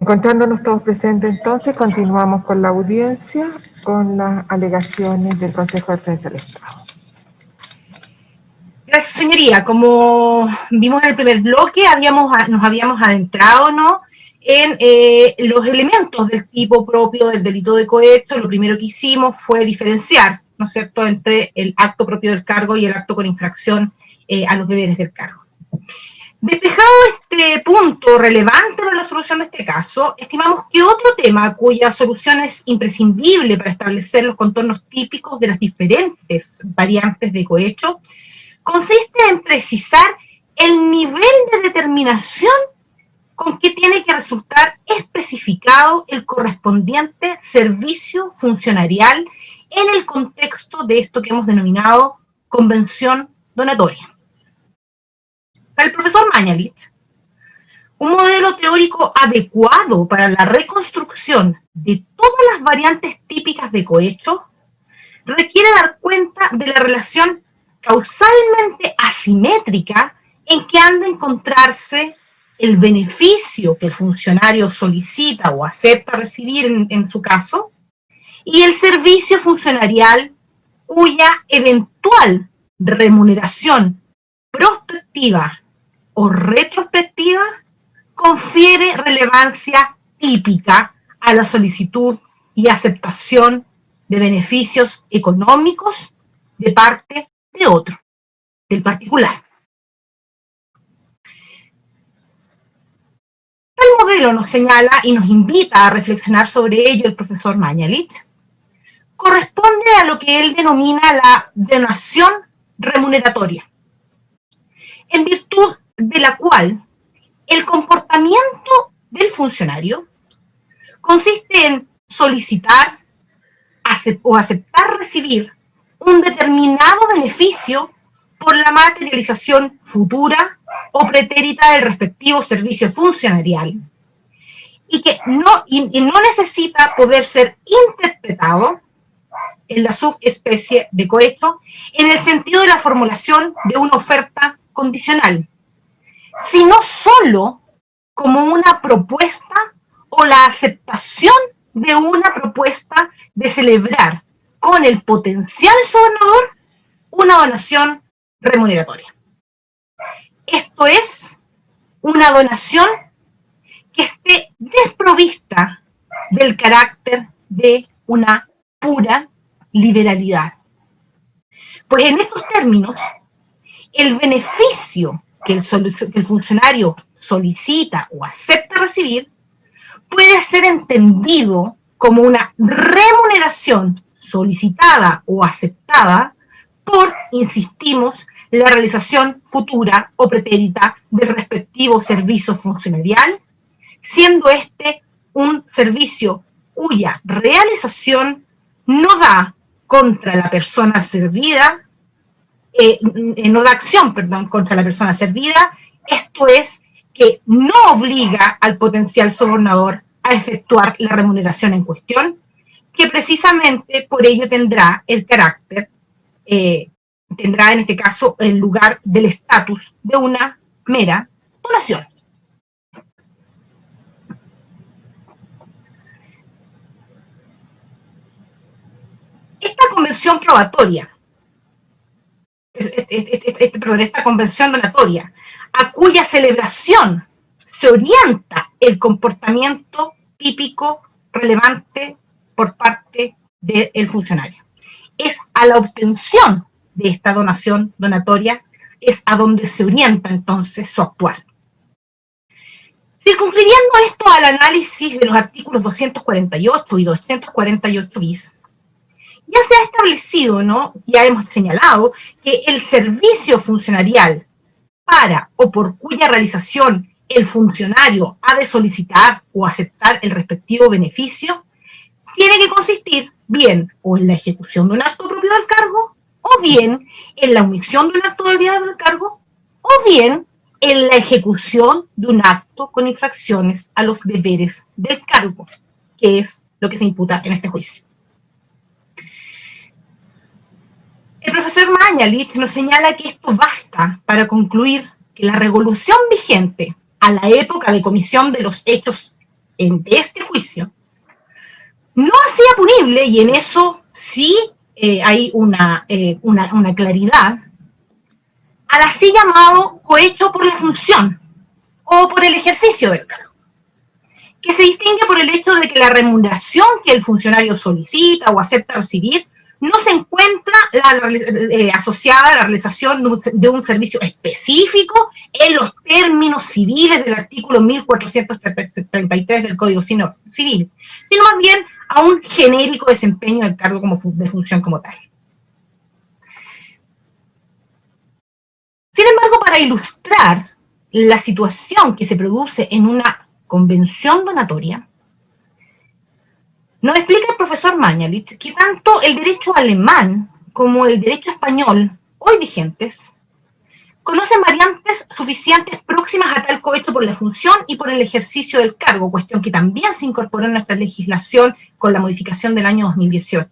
Encontrándonos todos presentes, entonces, continuamos con la audiencia, con las alegaciones del Consejo de Defensa del Estado. Gracias, señoría. Como vimos en el primer bloque, nos habíamos adentrado, ¿no?, en los elementos del tipo propio del delito de cohecho. Lo primero que hicimos fue diferenciar, ¿no es cierto?, entre el acto propio del cargo y el acto con infracción a los deberes del cargo. Despejado este punto relevante para la solución de este caso, estimamos que otro tema cuya solución es imprescindible para establecer los contornos típicos de las diferentes variantes de cohecho consiste en precisar el nivel de determinación con que tiene que resultar especificado el correspondiente servicio funcionarial en el contexto de esto que hemos denominado convención donatoria. Para el profesor Mañalich, un modelo teórico adecuado para la reconstrucción de todas las variantes típicas de cohecho requiere dar cuenta de la relación causalmente asimétrica en que han de encontrarse el beneficio que el funcionario solicita o acepta recibir en su caso y el servicio funcionarial cuya eventual remuneración prospectiva o retrospectiva confiere relevancia típica a la solicitud y aceptación de beneficios económicos de parte de otro, del particular. El modelo nos señala y nos invita a reflexionar sobre ello el profesor Mañalich, corresponde a lo que él denomina la donación remuneratoria, en virtud de la cual el comportamiento del funcionario consiste en solicitar o aceptar recibir un determinado beneficio por la materialización futura o pretérita del respectivo servicio funcionarial y que no necesita poder ser interpretado en la subespecie de cohecho en el sentido de la formulación de una oferta condicional, sino solo como una propuesta o la aceptación de una propuesta de celebrar con el potencial sobornador una donación remuneratoria. Esto es una donación que esté desprovista del carácter de una pura liberalidad. Pues en estos términos, el beneficio que el funcionario solicita o acepta recibir puede ser entendido como una remuneración solicitada o aceptada por, insistimos, la realización futura o pretérita del respectivo servicio funcionarial, siendo este un servicio cuya realización no da contra la persona servida, no da acción, perdón, contra la persona servida, esto es, que no obliga al potencial sobornador a efectuar la remuneración en cuestión, que precisamente por ello tendrá el carácter, tendrá en este caso el lugar del estatus de una mera donación. Esta convención probatoria, esta convención donatoria, a cuya celebración se orienta el comportamiento típico relevante por parte del funcionario. Es a la obtención de esta donación donatoria, es a donde se orienta entonces su actuar. Circunscribiendo esto al análisis de los artículos 248 y 248 bis, ya se ha establecido, ¿no?, ya hemos señalado que el servicio funcionarial para o por cuya realización el funcionario ha de solicitar o aceptar el respectivo beneficio, tiene que consistir bien o en la ejecución de un acto propio del cargo, o bien en la omisión de un acto debido del cargo, o bien en la ejecución de un acto con infracciones a los deberes del cargo, que es lo que se imputa en este juicio. El profesor Mañalich nos señala que esto basta para concluir que la regulación vigente a la época de comisión de los hechos de este juicio, no hacía punible, y en eso sí hay una claridad, al así llamado cohecho por la función o por el ejercicio del cargo, que se distingue por el hecho de que la remuneración que el funcionario solicita o acepta recibir no se encuentra asociada a la realización de un servicio específico en los términos civiles del artículo 1433 del Código Civil, sino más bien a un genérico desempeño del cargo de función como tal. Sin embargo, para ilustrar la situación que se produce en una convención donatoria, nos explica el profesor Mañalich que tanto el derecho alemán como el derecho español, hoy vigentes, conocen variantes suficientes próximas a tal cohecho por la función y por el ejercicio del cargo, cuestión que también se incorporó en nuestra legislación con la modificación del año 2018.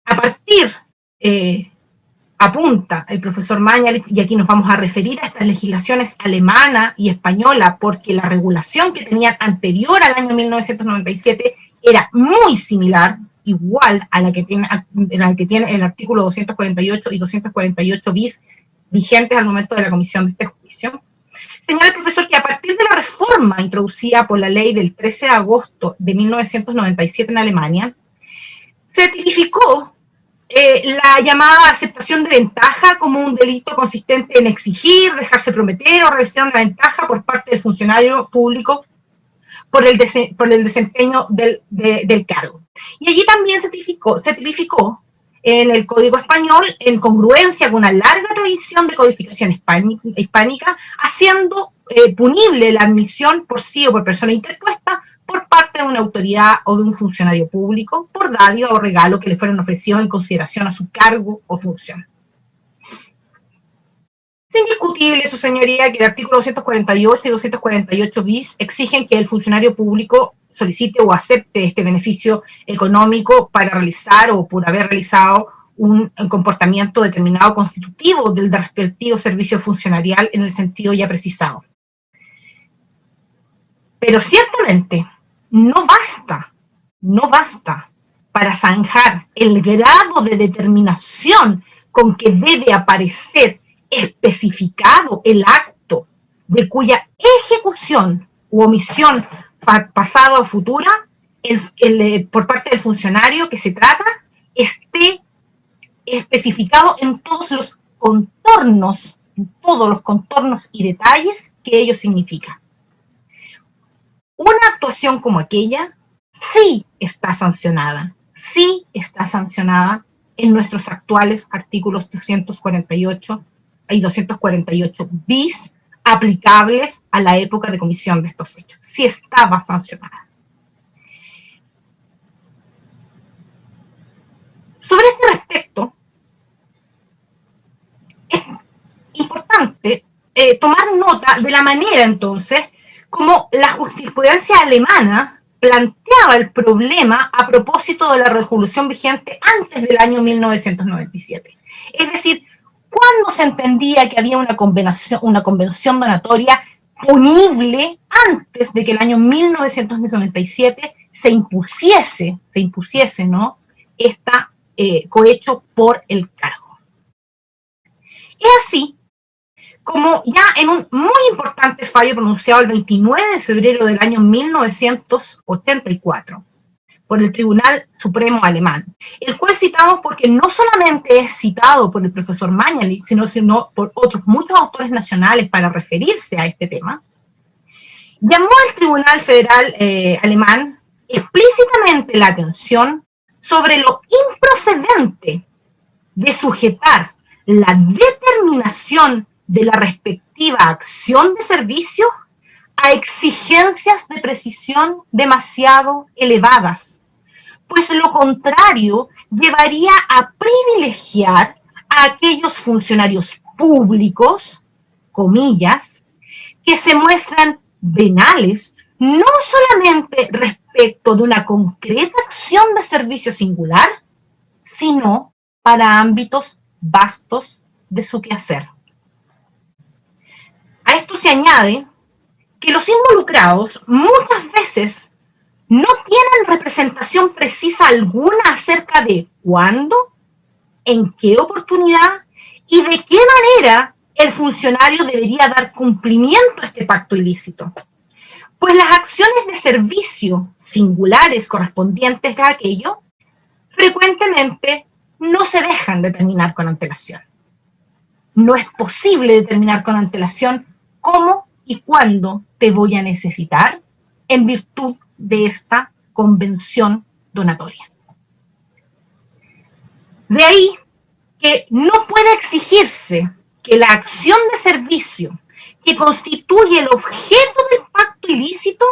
A partir, apunta el profesor Mañalich, y aquí nos vamos a referir a estas legislaciones alemana y española, porque la regulación que tenían anterior al año 1997 era muy similar, igual a la que tiene el artículo 248 y 248 bis vigentes al momento de la comisión de este juicio. Señala el profesor que a partir de la reforma introducida por la ley del 13 de agosto de 1997 en Alemania, se tipificó la llamada aceptación de ventaja como un delito consistente en exigir, dejarse prometer o realizar una ventaja por parte del funcionario público por el desempeño del cargo. Y allí también se tipificó en el Código Español, en congruencia con una larga tradición de codificación hispánica, haciendo punible la admisión por sí o por persona interpuesta por parte de una autoridad o de un funcionario público por dádiva o regalo que le fueran ofrecidos en consideración a su cargo o función. Es indiscutible, su señoría, que el artículo 248 y 248 bis exigen que el funcionario público solicite o acepte este beneficio económico para realizar o por haber realizado un comportamiento determinado constitutivo del respectivo servicio funcionarial en el sentido ya precisado. Pero ciertamente no basta para zanjar el grado de determinación con que debe aparecer especificado el acto de cuya ejecución u omisión pasada o futura por parte del funcionario que se trata esté especificado en todos los contornos y detalles que ello significa. Una actuación como aquella sí está sancionada en nuestros actuales artículos 248 y 248 bis aplicables a la época de comisión de estos hechos. Sí estaba sancionada. Sobre este respecto, es importante tomar nota de la manera, entonces, como la jurisprudencia alemana planteaba el problema a propósito de la resolución vigente antes del año 1997. Es decir, ¿cuándo se entendía que había una convención donatoria punible antes de que el año 1997 se impusiese, ¿no?, esta cohecho por el cargo? Es así como ya en un muy importante fallo pronunciado el 29 de febrero del año 1984 por el Tribunal Supremo Alemán, el cual citamos porque no solamente es citado por el profesor Mañalich, sino por otros muchos autores nacionales para referirse a este tema, llamó al Tribunal Federal Alemán explícitamente la atención sobre lo improcedente de sujetar la determinación de la respectiva acción de servicio a exigencias de precisión demasiado elevadas, pues lo contrario llevaría a privilegiar a aquellos funcionarios públicos, comillas, que se muestran venales no solamente respecto de una concreta acción de servicio singular, sino para ámbitos vastos de su quehacer. A esto se añade que los involucrados muchas veces no tienen representación precisa alguna acerca de cuándo, en qué oportunidad y de qué manera el funcionario debería dar cumplimiento a este pacto ilícito. Pues las acciones de servicio singulares correspondientes a aquello frecuentemente no se dejan determinar con antelación. No es posible determinar con antelación cómo y cuándo te voy a necesitar en virtud de esta convención donatoria. De ahí que no puede exigirse que la acción de servicio que constituye el objeto del pacto ilícito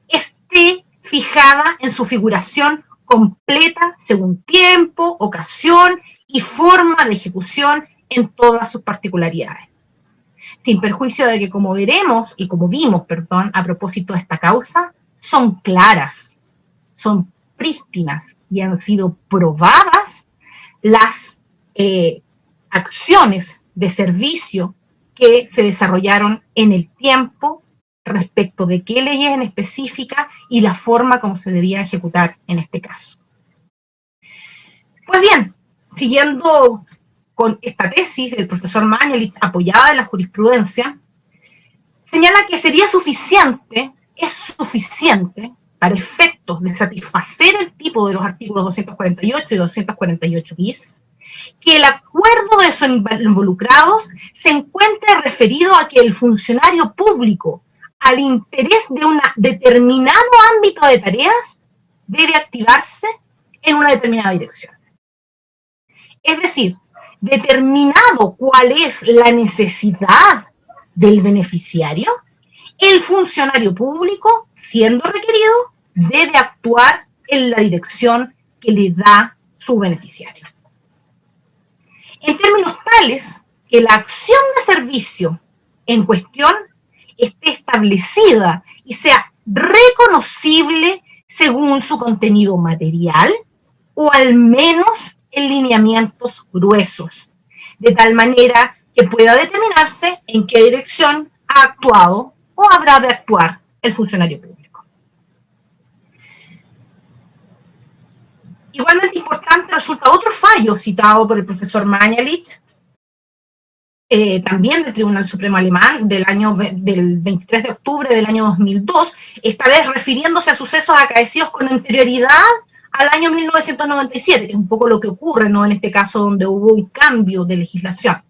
esté fijada en su figuración completa según tiempo, ocasión y forma de ejecución en todas sus particularidades. Sin perjuicio de que, como veremos y como vimos, perdón, a propósito de esta causa, son claras, son prístinas y han sido probadas las acciones de servicio que se desarrollaron en el tiempo respecto de qué leyes en específica y la forma como se debía ejecutar en este caso. Pues bien, siguiendo con esta tesis del profesor Mañalich apoyada en la jurisprudencia, señala que sería suficiente, es suficiente para efectos de satisfacer el tipo de los artículos 248 y 248 bis, que el acuerdo de los involucrados se encuentre referido a que el funcionario público, al interés de un determinado ámbito de tareas, debe activarse en una determinada dirección. Es decir, determinado cuál es la necesidad del beneficiario, el funcionario público, siendo requerido, debe actuar en la dirección que le da su beneficiario. En términos tales que la acción de servicio en cuestión esté establecida y sea reconocible según su contenido material o al menos en lineamientos gruesos, de tal manera que pueda determinarse en qué dirección ha actuado o habrá de actuar el funcionario público. Igualmente importante resulta otro fallo citado por el profesor Mañalich, también del Tribunal Supremo Alemán, del 23 de octubre del año 2002, esta vez refiriéndose a sucesos acaecidos con anterioridad al año 1997, que es un poco lo que ocurre, ¿no?, en este caso donde hubo un cambio de legislación.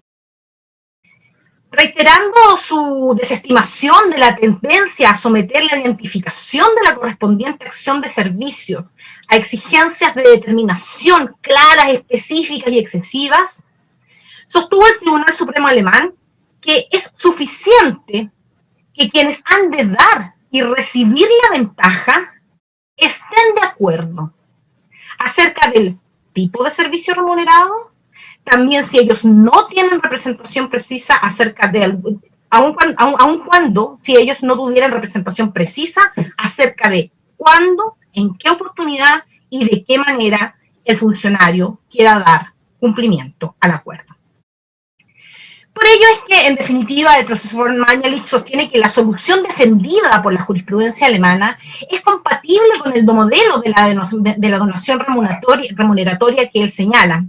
Reiterando su desestimación de la tendencia a someter la identificación de la correspondiente acción de servicio a exigencias de determinación claras, específicas y excesivas, sostuvo el Tribunal Supremo Alemán que es suficiente que quienes han de dar y recibir la ventaja estén de acuerdo acerca del tipo de servicio remunerado, también si ellos no tienen representación precisa acerca de, aun cuando si ellos no tuvieran representación precisa acerca de cuándo, en qué oportunidad y de qué manera el funcionario quiera dar cumplimiento al acuerdo. Por ello es que, en definitiva, el profesor Mañalich sostiene que la solución defendida por la jurisprudencia alemana es compatible con el modelo de la donación remuneratoria que él señala,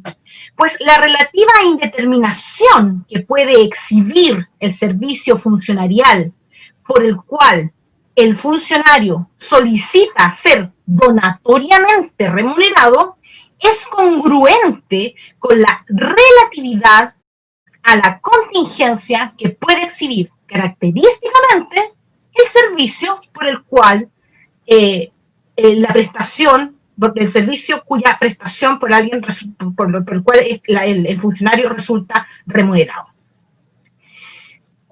pues la relativa indeterminación que puede exhibir el servicio funcionarial por el cual el funcionario solicita ser donatoriamente remunerado es congruente con la relatividad a la contingencia que puede exhibir característicamente el servicio por el cual la prestación, el servicio cuya prestación por alguien por el cual el funcionario resulta remunerado.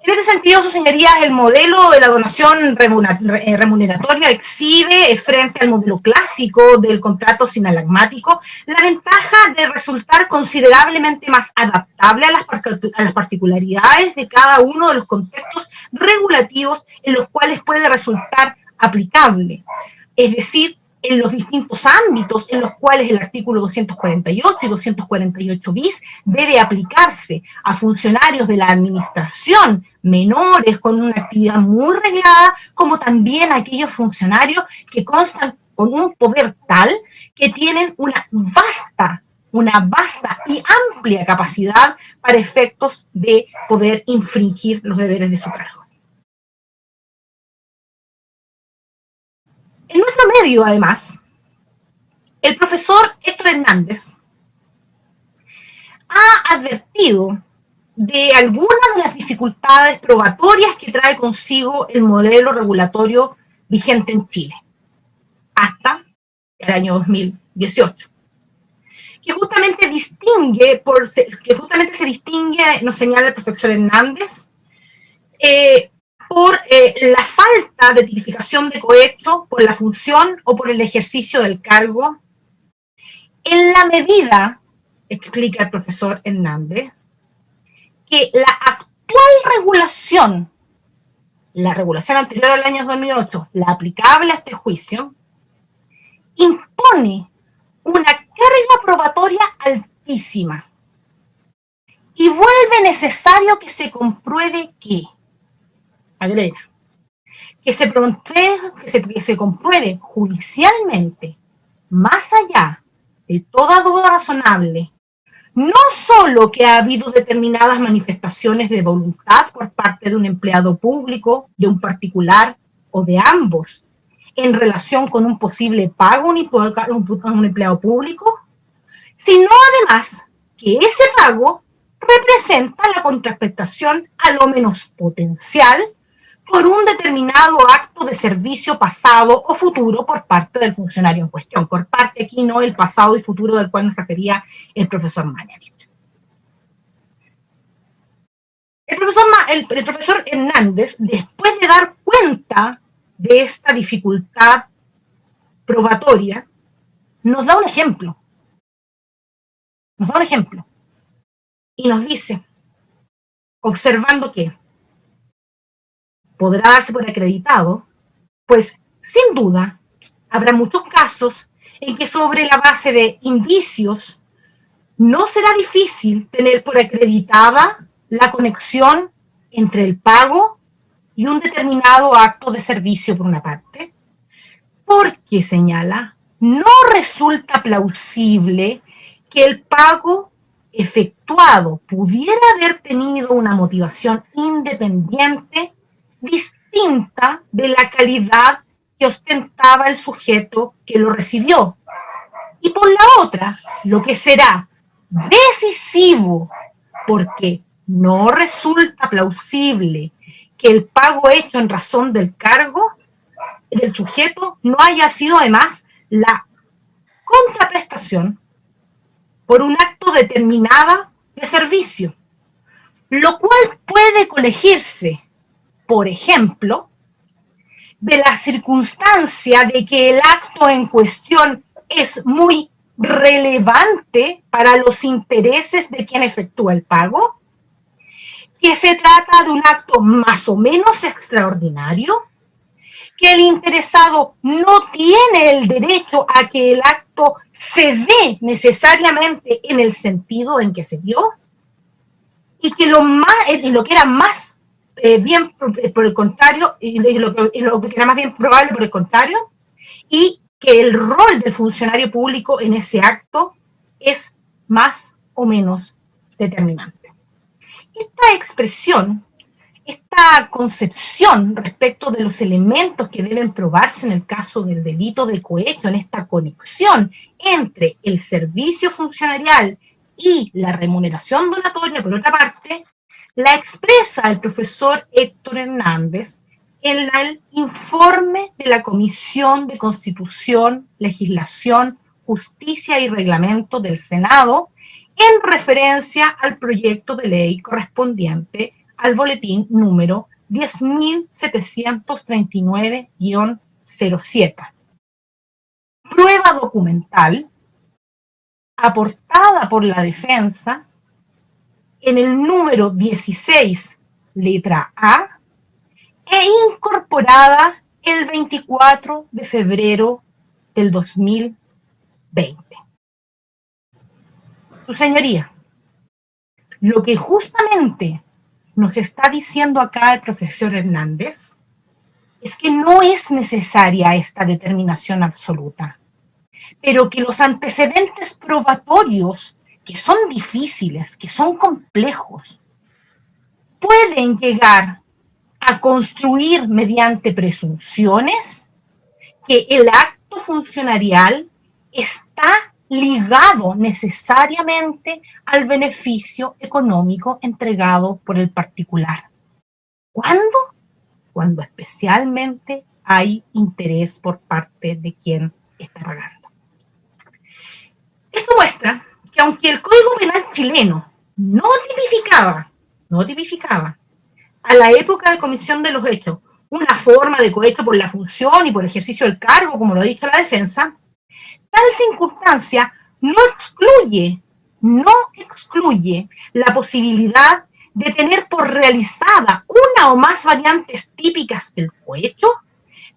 En ese sentido, sus señorías, el modelo de la donación remuneratoria exhibe, frente al modelo clásico del contrato sinalagmático, la ventaja de resultar considerablemente más adaptable a las particularidades de cada uno de los contextos regulativos en los cuales puede resultar aplicable. Es decir, en los distintos ámbitos en los cuales el artículo 248 y 248 bis debe aplicarse a funcionarios de la administración menores con una actividad muy reglada, como también a aquellos funcionarios que constan con un poder tal que tienen una vasta y amplia capacidad para efectos de poder infringir los deberes de su cargo. En nuestro medio, además, el profesor Héctor Hernández ha advertido de algunas de las dificultades probatorias que trae consigo el modelo regulatorio vigente en Chile hasta el año 2018, que justamente se distingue, nos señala el profesor Hernández, por la falta de tipificación de cohecho por la función o por el ejercicio del cargo, en la medida, explica el profesor Hernández, que la actual regulación, la regulación anterior al año 2008, la aplicable a este juicio, impone una carga probatoria altísima y vuelve necesario que se compruebe que, agrega, que se compruebe judicialmente, más allá de toda duda razonable, no solo que ha habido determinadas manifestaciones de voluntad por parte de un empleado público, de un particular o de ambos, en relación con un posible pago a un empleado público, sino además que ese pago representa la contraprestación a lo menos potencial por un determinado acto de servicio pasado o futuro por parte del funcionario en cuestión. Por parte aquí no el pasado y futuro del cual nos refería el profesor Mañalich. El profesor Hernández, después de dar cuenta de esta dificultad probatoria, nos da un ejemplo. Y nos dice, observando que podrá darse por acreditado, pues sin duda habrá muchos casos en que sobre la base de indicios no será difícil tener por acreditada la conexión entre el pago y un determinado acto de servicio por una parte, porque, señala, no resulta plausible que el pago efectuado pudiera haber tenido una motivación independiente distinta de la calidad que ostentaba el sujeto que lo recibió. Y por la otra, lo que será decisivo, porque no resulta plausible que el pago hecho en razón del cargo del sujeto no haya sido además la contraprestación por un acto determinado de servicio, lo cual puede colegirse, por ejemplo, de la circunstancia de que el acto en cuestión es muy relevante para los intereses de quien efectúa el pago, que se trata de un acto más o menos extraordinario, que el interesado no tiene el derecho a que el acto se dé necesariamente en el sentido en que se dio, y que lo que era más bien por el contrario, y lo que era más bien probable por el contrario, y que el rol del funcionario público en ese acto es más o menos determinante. Esta expresión, esta concepción respecto de los elementos que deben probarse en el caso del delito de cohecho, en esta conexión entre el servicio funcionarial y la remuneración donatoria, por otra parte, la expresa el profesor Héctor Hernández en el informe de la Comisión de Constitución, Legislación, Justicia y Reglamento del Senado en referencia al proyecto de ley correspondiente al boletín número 10.739-07. Prueba documental aportada por la defensa en el número 16, letra A, e incorporada el 24 de febrero del 2020. Su señoría, lo que justamente nos está diciendo acá el profesor Hernández es que no es necesaria esta determinación absoluta, pero que los antecedentes probatorios, que son difíciles, que son complejos, pueden llegar a construir mediante presunciones que el acto funcionarial está ligado necesariamente al beneficio económico entregado por el particular. ¿Cuándo? Cuando especialmente hay interés por parte de quien está pagando. Esto muestra que aunque el Código Penal chileno no tipificaba a la época de comisión de los hechos una forma de cohecho por la función y por ejercicio del cargo, como lo ha dicho la defensa, tal circunstancia no excluye la posibilidad de tener por realizada una o más variantes típicas del cohecho,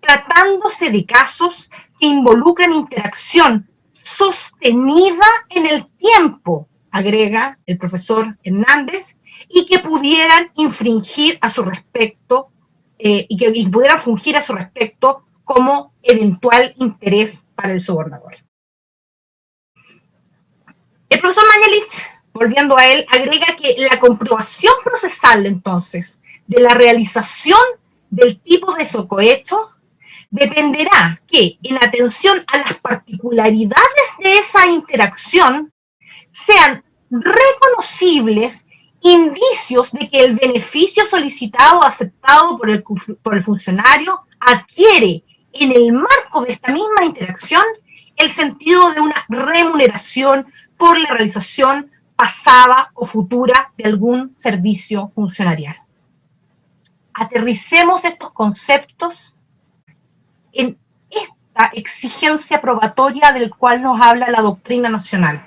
tratándose de casos que involucran interacción sostenida en el tiempo, agrega el profesor Hernández, y que pudieran infringir a su respecto, y pudieran fungir a su respecto como eventual interés para el sobornador. El profesor Mañalich, volviendo a él, agrega que la comprobación procesal, entonces, de la realización del tipo de cohecho dependerá que, en atención a las particularidades de esa interacción, sean reconocibles indicios de que el beneficio solicitado o aceptado por el funcionario adquiere, en el marco de esta misma interacción, el sentido de una remuneración por la realización pasada o futura de algún servicio funcionarial. Aterricemos estos conceptos en esta exigencia probatoria del cual nos habla la doctrina nacional.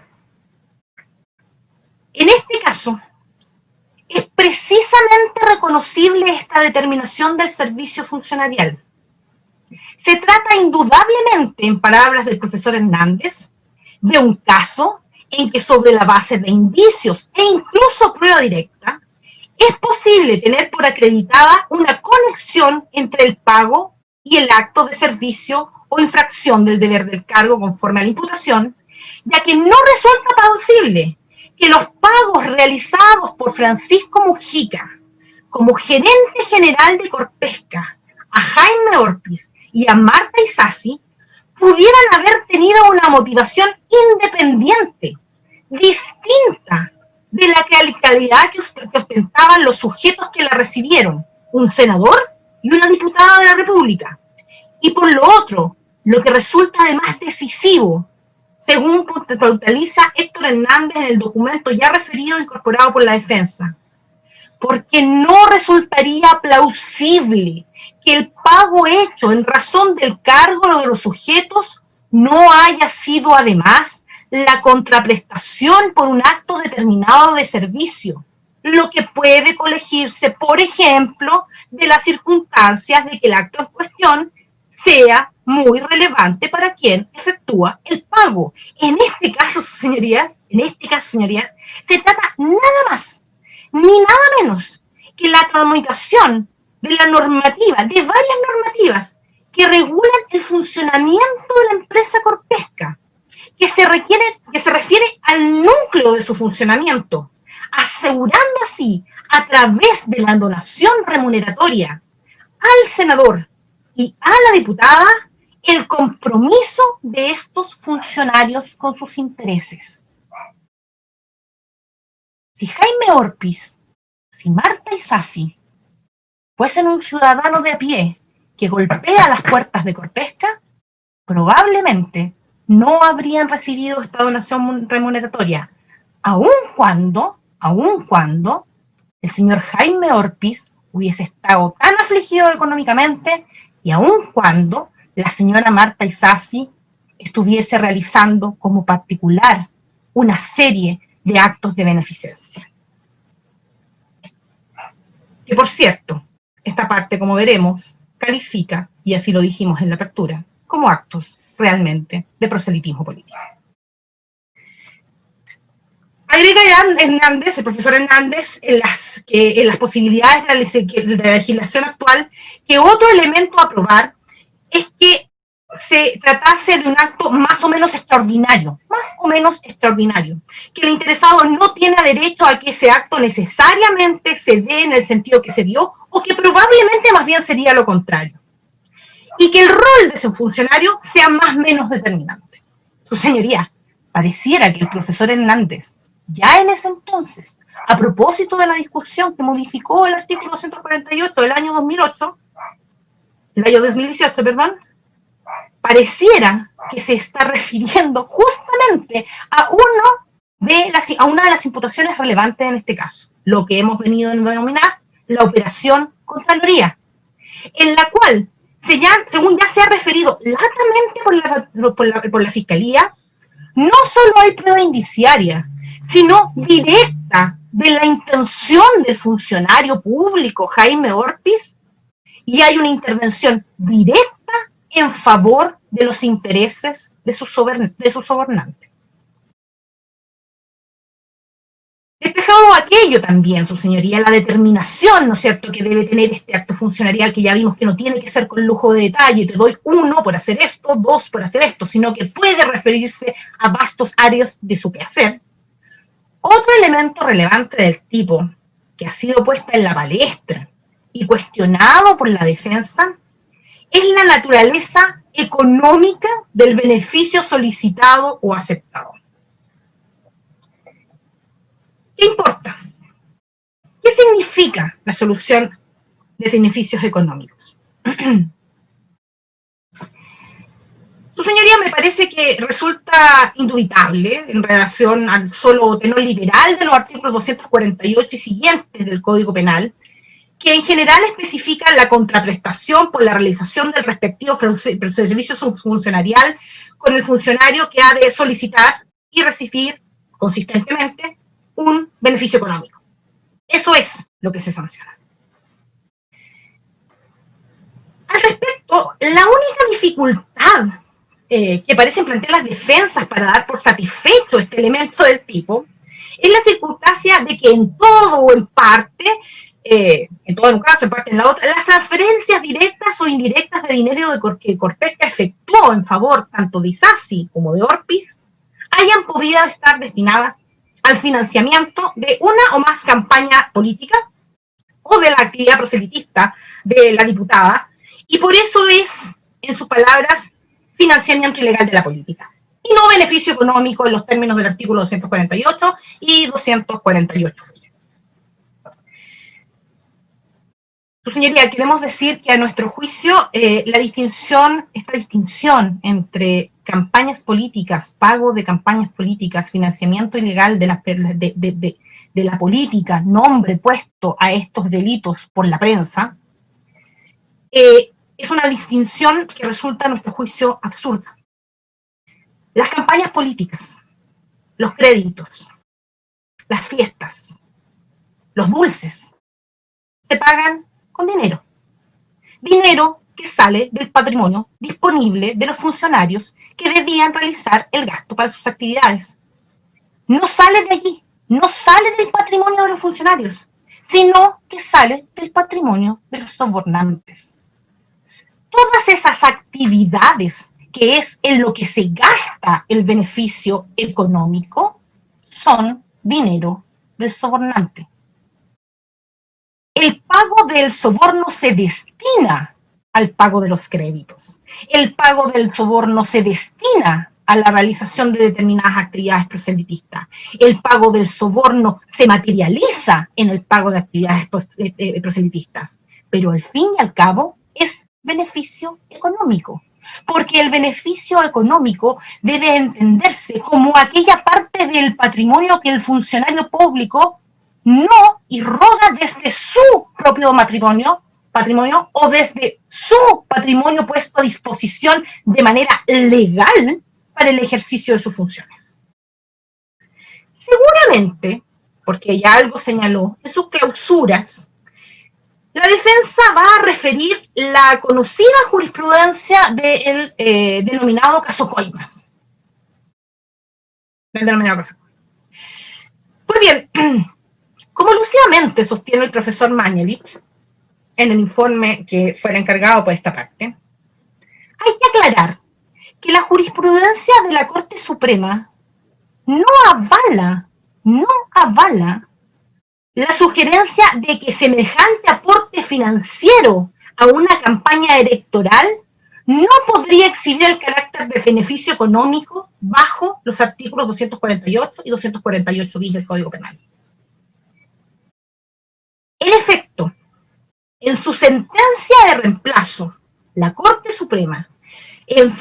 En este caso, es precisamente reconocible esta determinación del servicio funcionarial. Se trata indudablemente, en palabras del profesor Hernández, de un caso en que sobre la base de indicios e incluso prueba directa, es posible tener por acreditada una conexión entre el pago y el acto de servicio o infracción del deber del cargo conforme a la imputación, ya que no resulta plausible que los pagos realizados por Francisco Mujica como gerente general de Corpesca a Jaime Orpiz y a Marta Isasi pudieran haber tenido una motivación independiente, distinta de la calidad que ostentaban los sujetos que la recibieron, un senador y una diputada de la República. Y por lo otro, lo que resulta además decisivo, según puntualiza Héctor Hernández en el documento ya referido e incorporado por la defensa, porque no resultaría plausible que el pago hecho en razón del cargo o de los sujetos no haya sido además la contraprestación por un acto determinado de servicio, lo que puede colegirse, por ejemplo, de las circunstancias de que el acto en cuestión sea muy relevante para quien efectúa el pago. En este caso, señorías, se trata nada más ni nada menos que la tramitación de la normativa, de varias normativas que regulan el funcionamiento de la empresa Corpesca, que se refiere al núcleo de su funcionamiento, asegurando así, a través de la donación remuneratoria al senador y a la diputada, el compromiso de estos funcionarios con sus intereses. Si Jaime Orpiz, si Marta Isasi fuesen un ciudadano de a pie que golpea las puertas de Corpesca, probablemente no habrían recibido esta donación remuneratoria, aun cuando el señor Jaime Orpiz hubiese estado tan afligido económicamente y aun cuando la señora Marta Isasi estuviese realizando como particular una serie de actos de beneficencia. Que por cierto, esta parte, como veremos, califica, y así lo dijimos en la apertura, como actos realmente de proselitismo político. Agrega Hernández, el profesor Hernández, en las posibilidades de la legislación actual, que otro elemento a probar es que se tratase de un acto más o menos extraordinario, que el interesado no tiene derecho a que ese acto necesariamente se dé en el sentido que se dio, o que probablemente más bien sería lo contrario, y que el rol de ese funcionario sea más o menos determinante. Su señoría, pareciera que el profesor Hernández, ya en ese entonces, a propósito de la discusión que modificó el artículo 248 del año 2018, pareciera que se está refiriendo justamente a una de las imputaciones relevantes en este caso, lo que hemos venido a denominar la operación Contraloría, en la cual, según ya se ha referido latamente por la Fiscalía, no solo hay prueba indiciaria, sino directa de la intención del funcionario público Jaime Orpiz, y hay una intervención directa en favor de los intereses de su sobornante. Despejado aquello también, su señoría, la determinación, ¿no es cierto?, que debe tener este acto funcionarial, que ya vimos que no tiene que ser con lujo de detalle, te doy 1 por hacer esto, 2 por hacer esto, sino que puede referirse a vastos áreas de su quehacer. Otro elemento relevante del tipo, que ha sido puesta en la palestra y cuestionado por la defensa, es la naturaleza económica del beneficio solicitado o aceptado. ¿Qué importa? ¿Qué significa la solución de beneficios económicos? Su señoría, me parece que resulta indubitable en relación al solo tenor literal de los artículos 248 y siguientes del Código Penal, que en general especifican la contraprestación por la realización del respectivo servicio funcionarial con el funcionario que ha de solicitar y recibir consistentemente un beneficio económico. Eso es lo que se sanciona. Al respecto, la única dificultad que parecen plantear las defensas para dar por satisfecho este elemento del tipo es la circunstancia de que en todo o en parte, en todo en un caso, en parte en la otra, las transferencias directas o indirectas de dinero que Corpesca efectuó en favor tanto de Isasi como de Orpiz hayan podido estar destinadas al financiamiento de una o más campañas políticas o de la actividad proselitista de la diputada, y por eso es, en sus palabras, financiamiento ilegal de la política, y no beneficio económico en los términos del artículo 248 y 248. Su señoría, queremos decir que a nuestro juicio esta distinción entre campañas políticas, pago de campañas políticas, financiamiento ilegal de la política, nombre puesto a estos delitos por la prensa, es una distinción que resulta a nuestro juicio absurda. Las campañas políticas, los créditos, las fiestas, los dulces, se pagan con dinero. Dinero que sale del patrimonio disponible de los funcionarios que debían realizar el gasto para sus actividades. No sale de allí, no sale del patrimonio de los funcionarios, sino que sale del patrimonio de los sobornantes. Todas esas actividades que es en lo que se gasta el beneficio económico son dinero del sobornante. El pago del soborno se destina al pago de los créditos. El pago del soborno se destina a la realización de determinadas actividades proselitistas. El pago del soborno se materializa en el pago de actividades proselitistas. Pero al fin y al cabo es beneficio económico, porque el beneficio económico debe entenderse como aquella parte del patrimonio que el funcionario público no irroga desde su propio patrimonio o desde su patrimonio puesto a disposición de manera legal para el ejercicio de sus funciones. Seguramente, porque ya algo señaló, en sus clausuras, La defensa va a referir la conocida jurisprudencia del denominado caso Coimas. Del denominado caso. Pues bien, como lúcidamente sostiene el profesor Mañalich en el informe que fue el encargado por esta parte, hay que aclarar que la jurisprudencia de la Corte Suprema no avala la sugerencia de que semejante aporte financiero a una campaña electoral no podría exhibir el carácter de beneficio económico bajo los artículos 248 y 248 bis del Código Penal. En efecto, en su sentencia de reemplazo, la Corte Suprema,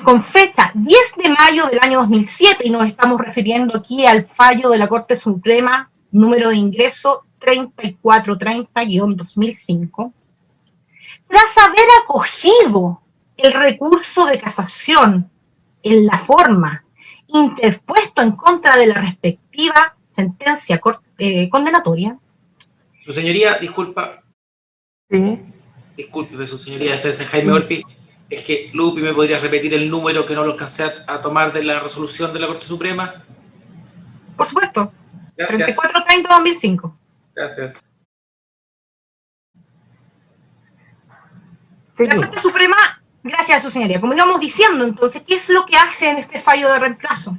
con fecha 10 de mayo del año 2007, y nos estamos refiriendo aquí al fallo de la Corte Suprema número de ingreso 3430-2005, tras haber acogido el recurso de casación en la forma interpuesto en contra de la respectiva sentencia condenatoria. Su señoría, disculpa. Sí. Disculpe, su señoría defensa Jaime Orpi. Es que, Lupi, ¿me podría repetir el número que no lo alcancé a tomar de la resolución de la Corte Suprema? Por supuesto. Gracias. 3430-2005. Gracias. La Corte Suprema, gracias a su señoría, como íbamos diciendo entonces, ¿qué es lo que hace en este fallo de reemplazo?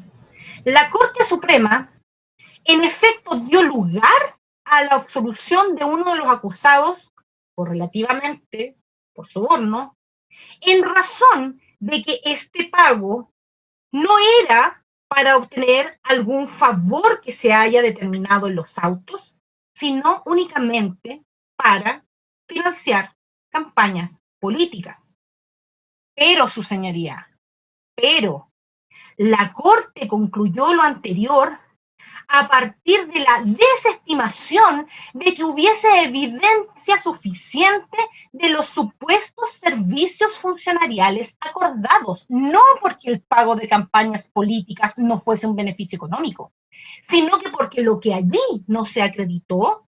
La Corte Suprema, en efecto, dio lugar a la absolución de uno de los acusados, por soborno, en razón de que este pago no era para obtener algún favor que se haya determinado en los autos, sino únicamente para financiar campañas políticas. Pero, su señoría, la Corte concluyó lo anterior a partir de la desestimación de que hubiese evidencia suficiente de los supuestos servicios funcionariales acordados, no porque el pago de campañas políticas no fuese un beneficio económico, sino que porque lo que allí no se acreditó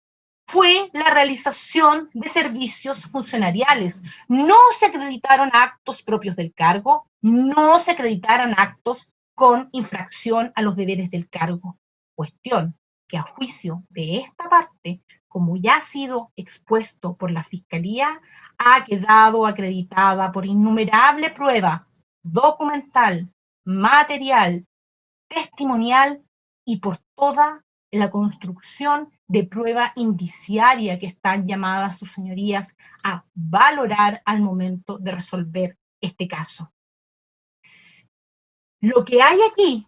fue la realización de servicios funcionariales. No se acreditaron actos propios del cargo, no se acreditaron actos con infracción a los deberes del cargo. Cuestión que a juicio de esta parte, como ya ha sido expuesto por la Fiscalía, ha quedado acreditada por innumerable prueba documental, material, testimonial y por toda la construcción de prueba indiciaria que están llamadas sus señorías a valorar al momento de resolver este caso. Lo que hay aquí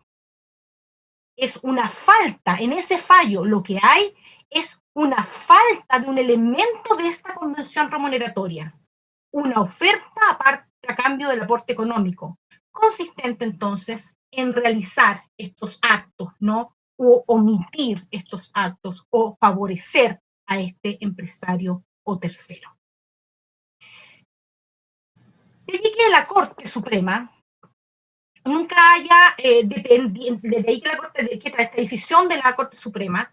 es una falta, en ese fallo lo que hay es una falta de un elemento de esta convención remuneratoria, una oferta aparte a cambio del aporte económico, consistente entonces en realizar estos actos, ¿no? O omitir estos actos o favorecer a este empresario o tercero. De allí que la Corte Suprema nunca haya que esta decisión de la Corte Suprema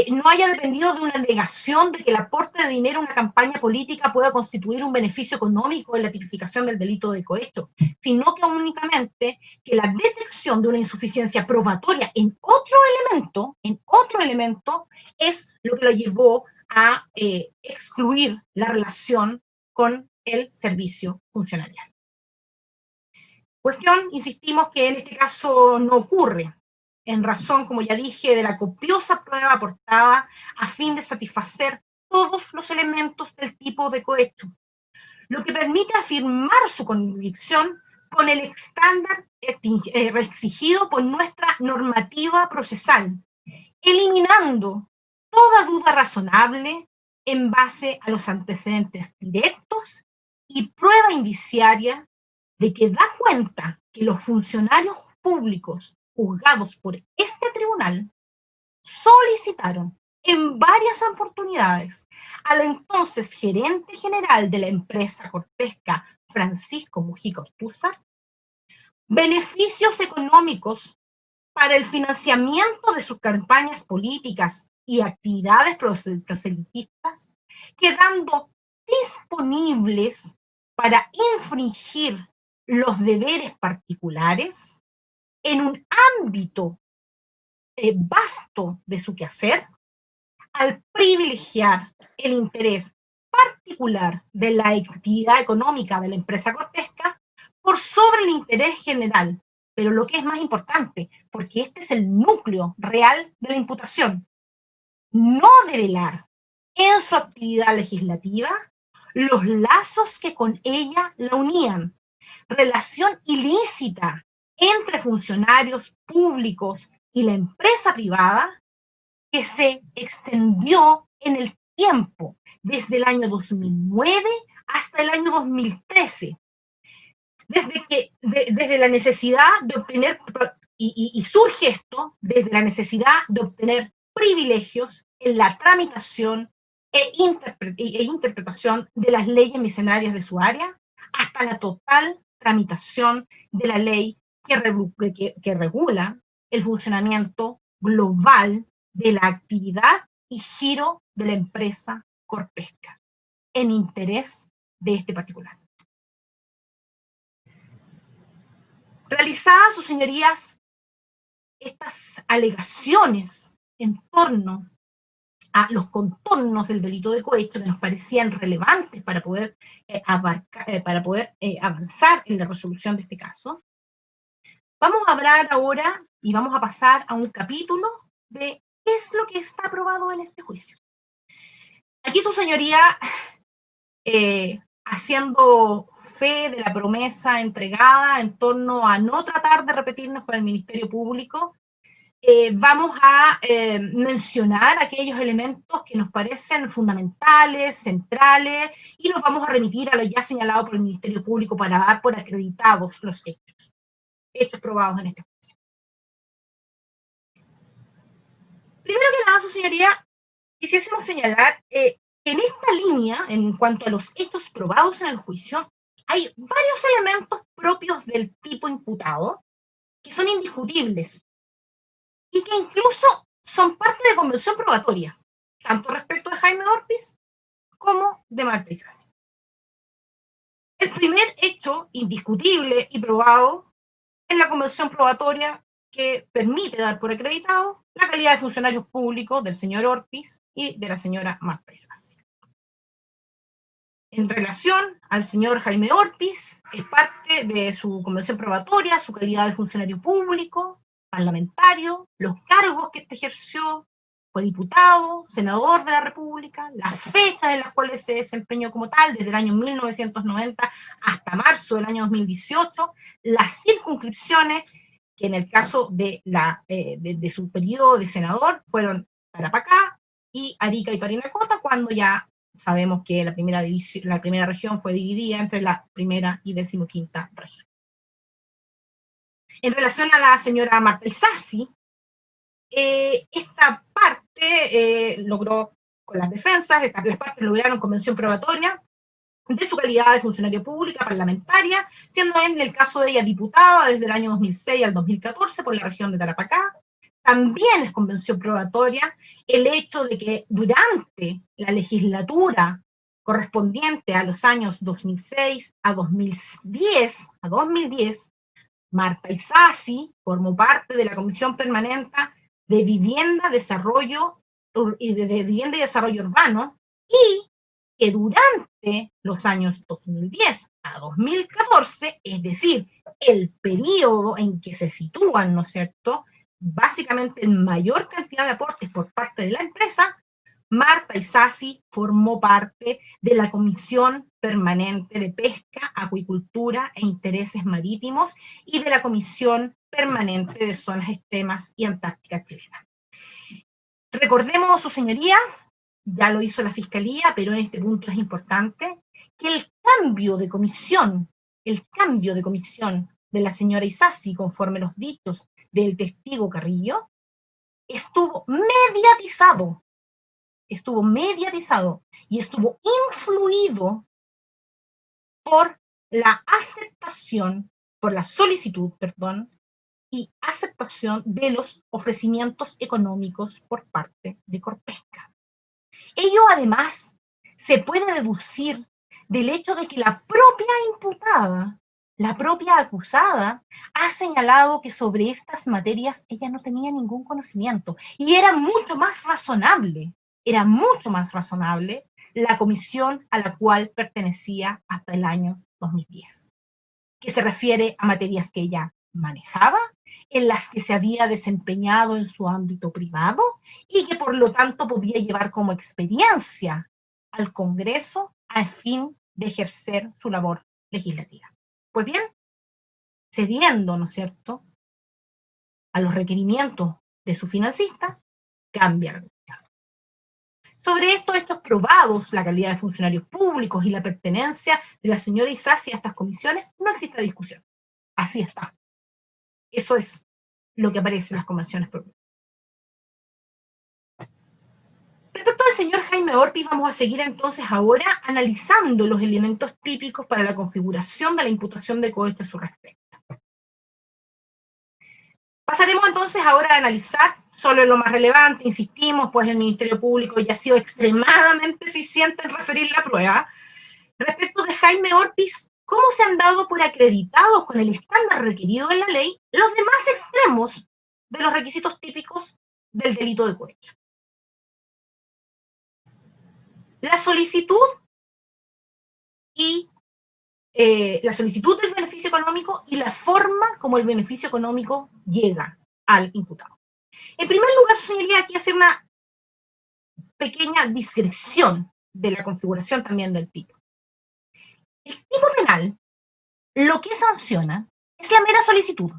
no haya dependido de una negación de que el aporte de dinero a una campaña política pueda constituir un beneficio económico en la tipificación del delito de cohecho, sino que únicamente que la detección de una insuficiencia probatoria en otro elemento, es lo que lo llevó a excluir la relación con el servicio funcionarial. Cuestión, insistimos, que en este caso no ocurre, en razón, como ya dije, de la copiosa prueba aportada a fin de satisfacer todos los elementos del tipo de cohecho, lo que permite afirmar su convicción con el estándar exigido por nuestra normativa procesal, eliminando toda duda razonable en base a los antecedentes directos y prueba indiciaria de que da cuenta que los funcionarios públicos juzgados por este tribunal solicitaron en varias oportunidades al entonces gerente general de la empresa cortesca Francisco Mujica Ortúzar beneficios económicos para el financiamiento de sus campañas políticas y actividades proselitistas, quedando disponibles para infringir los deberes particulares en un ámbito vasto de su quehacer, al privilegiar el interés particular de la actividad económica de la empresa Corpesca por sobre el interés general. Pero lo que es más importante, porque este es el núcleo real de la imputación, no develar en su actividad legislativa los lazos que con ella la unían, relación ilícita entre funcionarios públicos y la empresa privada que se extendió en el tiempo, desde el año 2009 hasta el año 2013, desde la necesidad de obtener, y surge esto desde la necesidad de obtener privilegios en la tramitación e interpretación de las leyes misceláneas de su área, hasta la total tramitación de la ley que regula el funcionamiento global de la actividad y giro de la empresa Corpesca, en interés de este particular. Realizadas, sus señorías, estas alegaciones en torno a los contornos del delito de cohecho que nos parecían relevantes para poder, avanzar en la resolución de este caso, vamos a hablar ahora y vamos a pasar a un capítulo de qué es lo que está aprobado en este juicio. Aquí su señoría, haciendo fe de la promesa entregada en torno a no tratar de repetirnos con el Ministerio Público, vamos a mencionar aquellos elementos que nos parecen fundamentales, centrales, y nos vamos a remitir a lo ya señalado por el Ministerio Público para dar por acreditados los hechos probados en este juicio. Primero que nada, su señoría, quisiésemos señalar que en esta línea, en cuanto a los hechos probados en el juicio, hay varios elementos propios del tipo imputado que son indiscutibles y que incluso son parte de convención probatoria, tanto respecto de Jaime Orpiz como de Marta Isasi. El primer hecho indiscutible y probado es la convención probatoria que permite dar por acreditado la calidad de funcionarios públicos del señor Orpiz y de la señora Marta Isasi. En relación al señor Jaime Orpiz, es parte de su convención probatoria, su calidad de funcionario público, parlamentario, los cargos que este ejerció, fue diputado, senador de la República, las fechas en las cuales se desempeñó como tal, desde el año 1990 hasta marzo del año 2018, las circunscripciones que en el caso de su periodo de senador fueron Tarapacá y Arica y Parinacota, cuando ya sabemos que la primera región fue dividida entre la primera y 15ª región. En relación a la señora Marta Isasi, esta parte logró con las defensas, las partes lograron convención probatoria de su calidad de funcionaria pública parlamentaria, siendo en el caso de ella diputada desde el año 2006 al 2014 por la región de Tarapacá. También es convención probatoria el hecho de que durante la legislatura correspondiente a los años 2006 a 2010, Marta Isasi formó parte de la Comisión Permanente de Vivienda, Desarrollo y Desarrollo Urbano, y que durante los años 2010 a 2014, es decir, el periodo en que se sitúan, ¿no es cierto?, básicamente en mayor cantidad de aportes por parte de la empresa, Marta Isasi formó parte de la Comisión Permanente de Pesca, Acuicultura e Intereses Marítimos y de la Comisión Permanente de Zonas Extremas y Antártica Chilena. Recordemos, su señoría, ya lo hizo la Fiscalía, pero en este punto es importante, que el cambio de comisión de la señora Isasi, conforme los dichos del testigo Carrillo, estuvo mediatizado y estuvo influido por la solicitud y aceptación de los ofrecimientos económicos por parte de Corpesca. Ello además se puede deducir del hecho de que la propia imputada, la propia acusada, ha señalado que sobre estas materias ella no tenía ningún conocimiento y era mucho más razonable la comisión a la cual pertenecía hasta el año 2010, que se refiere a materias que ella manejaba, en las que se había desempeñado en su ámbito privado y que por lo tanto podía llevar como experiencia al Congreso a fin de ejercer su labor legislativa. Pues bien, cediendo, ¿no es cierto?, a los requerimientos de su financista, cambia la cuestión. Sobre estos hechos probados, la calidad de funcionarios públicos y la pertenencia de la señora Isasi a estas comisiones, no existe discusión. Así está. Eso es lo que aparece en las convenciones propias. Respecto al señor Jaime Orpiz, vamos a seguir entonces ahora analizando los elementos típicos para la configuración de la imputación de cohecho a su respecto. Pasaremos entonces ahora a analizar solo lo más relevante, insistimos, pues el Ministerio Público ya ha sido extremadamente eficiente en referir la prueba. Respecto de Jaime Orpiz, ¿cómo se han dado por acreditados con el estándar requerido en la ley los demás extremos de los requisitos típicos del delito de cohecho? La solicitud del beneficio económico y la forma como el beneficio económico llega al imputado. En primer lugar, señoría, aquí hacer una pequeña discreción de la configuración también del tipo. El tipo penal lo que sanciona es la mera solicitud.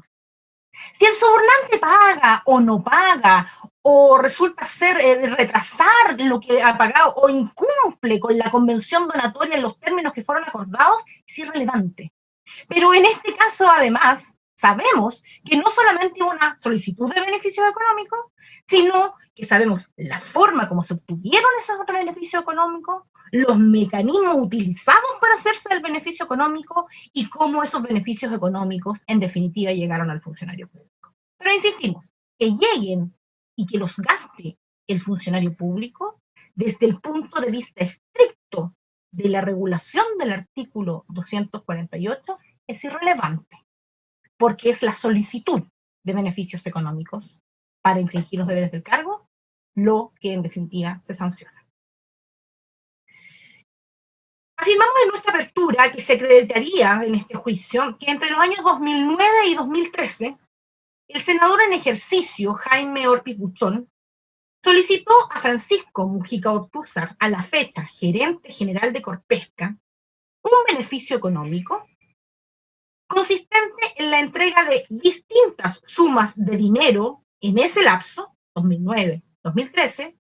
Si el sobornante paga o no paga, o resulta ser retrasar lo que ha pagado, o incumple con la convención donatoria en los términos que fueron acordados, es irrelevante. Pero en este caso, además, sabemos que no solamente una solicitud de beneficio económico, sino que sabemos la forma como se obtuvieron esos otros beneficios económicos, los mecanismos utilizados para hacerse del beneficio económico y cómo esos beneficios económicos, en definitiva, llegaron al funcionario público. Pero insistimos, que lleguen y que los gaste el funcionario público, desde el punto de vista estricto de la regulación del artículo 248, es irrelevante, porque es la solicitud de beneficios económicos para infringir los deberes del cargo lo que en definitiva se sanciona. Afirmamos en nuestra apertura que se acreditaría en este juicio que entre los años 2009 y 2013, el senador en ejercicio, Jaime Orpiz Buchón, solicitó a Francisco Mujica Ortúzar, a la fecha gerente general de Corpesca, un beneficio económico consistente en la entrega de distintas sumas de dinero en ese lapso, 2009-2013,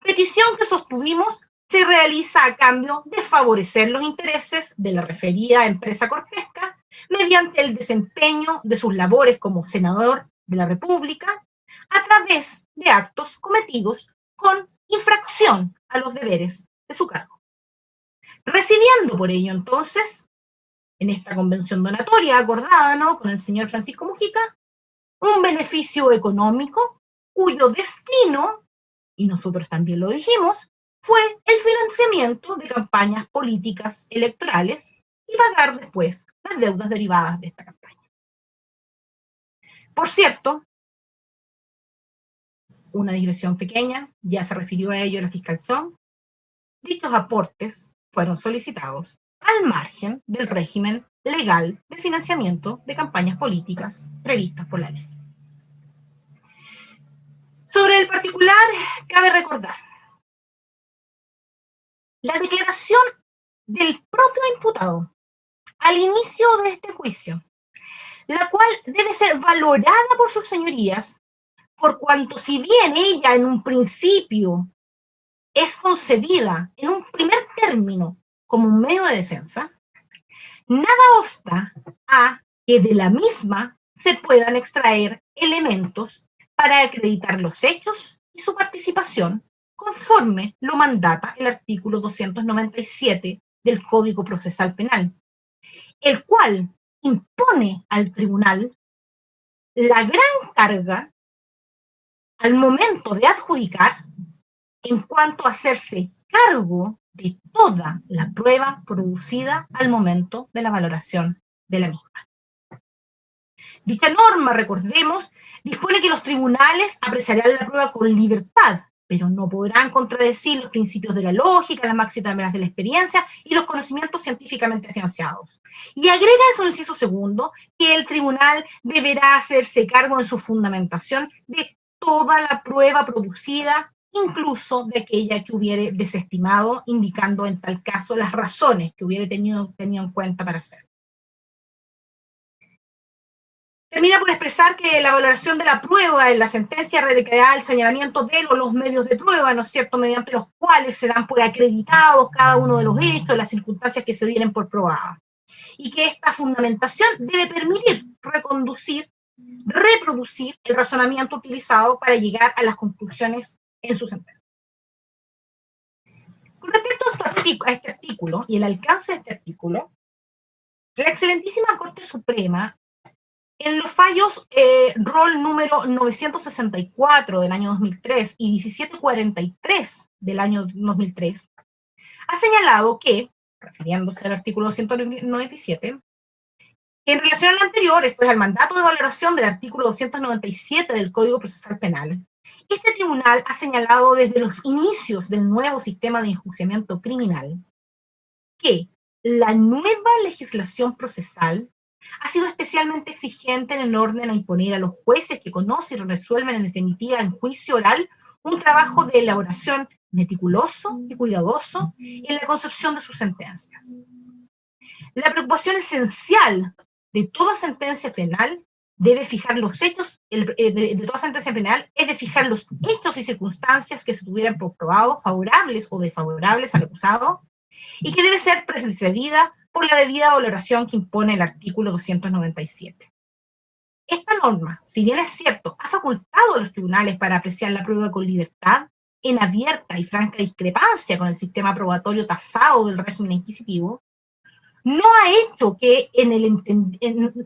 petición que sostuvimos se realiza a cambio de favorecer los intereses de la referida empresa Corpesca mediante el desempeño de sus labores como senador de la República a través de actos cometidos con infracción a los deberes de su cargo. Recibiendo por ello entonces, en esta convención donatoria acordada, ¿no?, con el señor Francisco Mujica, un beneficio económico cuyo destino, y nosotros también lo dijimos, fue el financiamiento de campañas políticas electorales y pagar después las deudas derivadas de esta campaña. Por cierto, una digresión pequeña, ya se refirió a ello la fiscal Chong, dichos aportes fueron solicitados al margen del régimen legal de financiamiento de campañas políticas previstas por la ley. Sobre el particular, cabe recordar la declaración del propio imputado al inicio de este juicio, la cual debe ser valorada por sus señorías, por cuanto si bien ella en un principio es concebida en un primer término como un medio de defensa, nada obsta a que de la misma se puedan extraer elementos para acreditar los hechos y su participación conforme lo mandata el artículo 297 del Código Procesal Penal, el cual impone al tribunal la gran carga al momento de adjudicar en cuanto a hacerse cargo de toda la prueba producida al momento de la valoración de la misma. Dicha norma, recordemos, dispone que los tribunales apreciarán la prueba con libertad, pero no podrán contradecir los principios de la lógica, las máximas de la experiencia y los conocimientos científicamente afianzados. Y agrega en su inciso segundo que el tribunal deberá hacerse cargo en su fundamentación de toda la prueba producida, incluso de aquella que hubiere desestimado, indicando en tal caso las razones que hubiere tenido en cuenta para hacerlo. Termina por expresar que la valoración de la prueba en la sentencia requerirá el señalamiento de los medios de prueba, ¿no es cierto?, mediante los cuales se dan por acreditados cada uno de los hechos, las circunstancias que se dieren por probadas. Y que esta fundamentación debe permitir reproducir el razonamiento utilizado para llegar a las conclusiones en su sentencia. Con respecto a este artículo y el alcance de este artículo, la excelentísima Corte Suprema, en los fallos rol número 964 del año 2003 y 1743 del año 2003, ha señalado que, refiriéndose al artículo 297, que en relación al anterior, esto es al mandato de valoración del artículo 297 del Código Procesal Penal, este tribunal ha señalado desde los inicios del nuevo sistema de enjuiciamiento criminal que la nueva legislación procesal ha sido especialmente exigente en el orden a imponer a los jueces que conocen y resuelven en definitiva en juicio oral un trabajo de elaboración meticuloso y cuidadoso en la concepción de sus sentencias. La preocupación esencial de toda sentencia penal debe fijar los hechos, de toda sentencia penal es de fijar los hechos y circunstancias que se tuvieran probados, favorables o desfavorables al acusado, y que debe ser precedida por la debida valoración que impone el artículo 297. Esta norma, si bien es cierto, ha facultado a los tribunales para apreciar la prueba con libertad, en abierta y franca discrepancia con el sistema probatorio tasado del régimen inquisitivo, no ha hecho que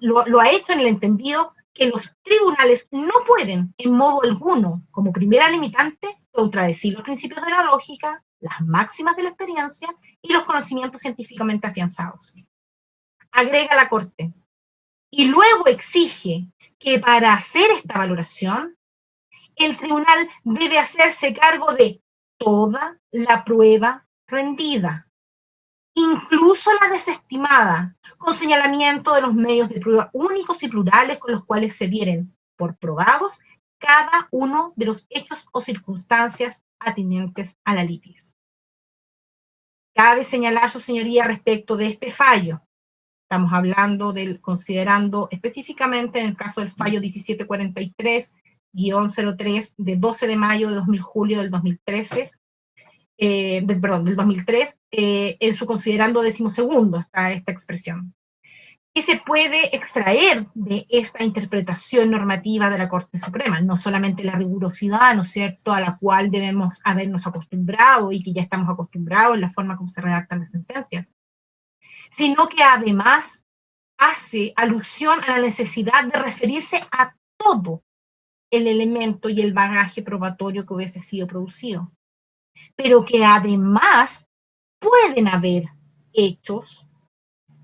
lo ha hecho en el entendido que los tribunales no pueden, en modo alguno, como primera limitante, contradecir los principios de la lógica, las máximas de la experiencia y los conocimientos científicamente afianzados. Agrega la Corte, y luego exige que para hacer esta valoración, el tribunal debe hacerse cargo de toda la prueba rendida, incluso la desestimada, con señalamiento de los medios de prueba únicos y plurales con los cuales se dieren por probados cada uno de los hechos o circunstancias atinentes a la litis. Cabe señalar, su señoría, respecto de este fallo. Estamos hablando considerando específicamente en el caso del fallo 1743-03 de 12 de mayo de 2000 del 2013, del 2003, en su considerando 12º está esta expresión. ¿Qué se puede extraer de esta interpretación normativa de la Corte Suprema? No solamente la rigurosidad, ¿no es cierto?, a la cual debemos habernos acostumbrado y que ya estamos acostumbrados en la forma como se redactan las sentencias, sino que además hace alusión a la necesidad de referirse a todo el elemento y el bagaje probatorio que hubiese sido producido, pero que además pueden haber hechos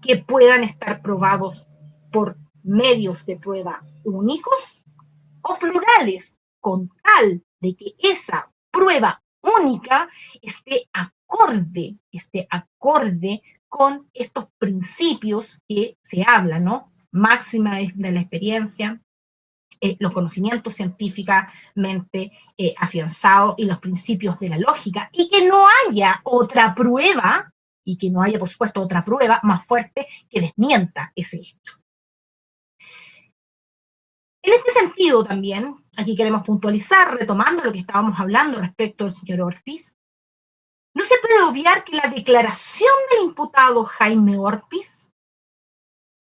que puedan estar probados por medios de prueba únicos o plurales, con tal de que esa prueba única esté acorde con estos principios que se hablan, ¿no? Máxima de la experiencia, los conocimientos científicamente afianzados y los principios de la lógica, y que no haya otra prueba, por supuesto, otra prueba más fuerte que desmienta ese hecho. En este sentido también, aquí queremos puntualizar, retomando lo que estábamos hablando respecto al señor Orpiz, no se puede obviar que la declaración del imputado Jaime Orpiz,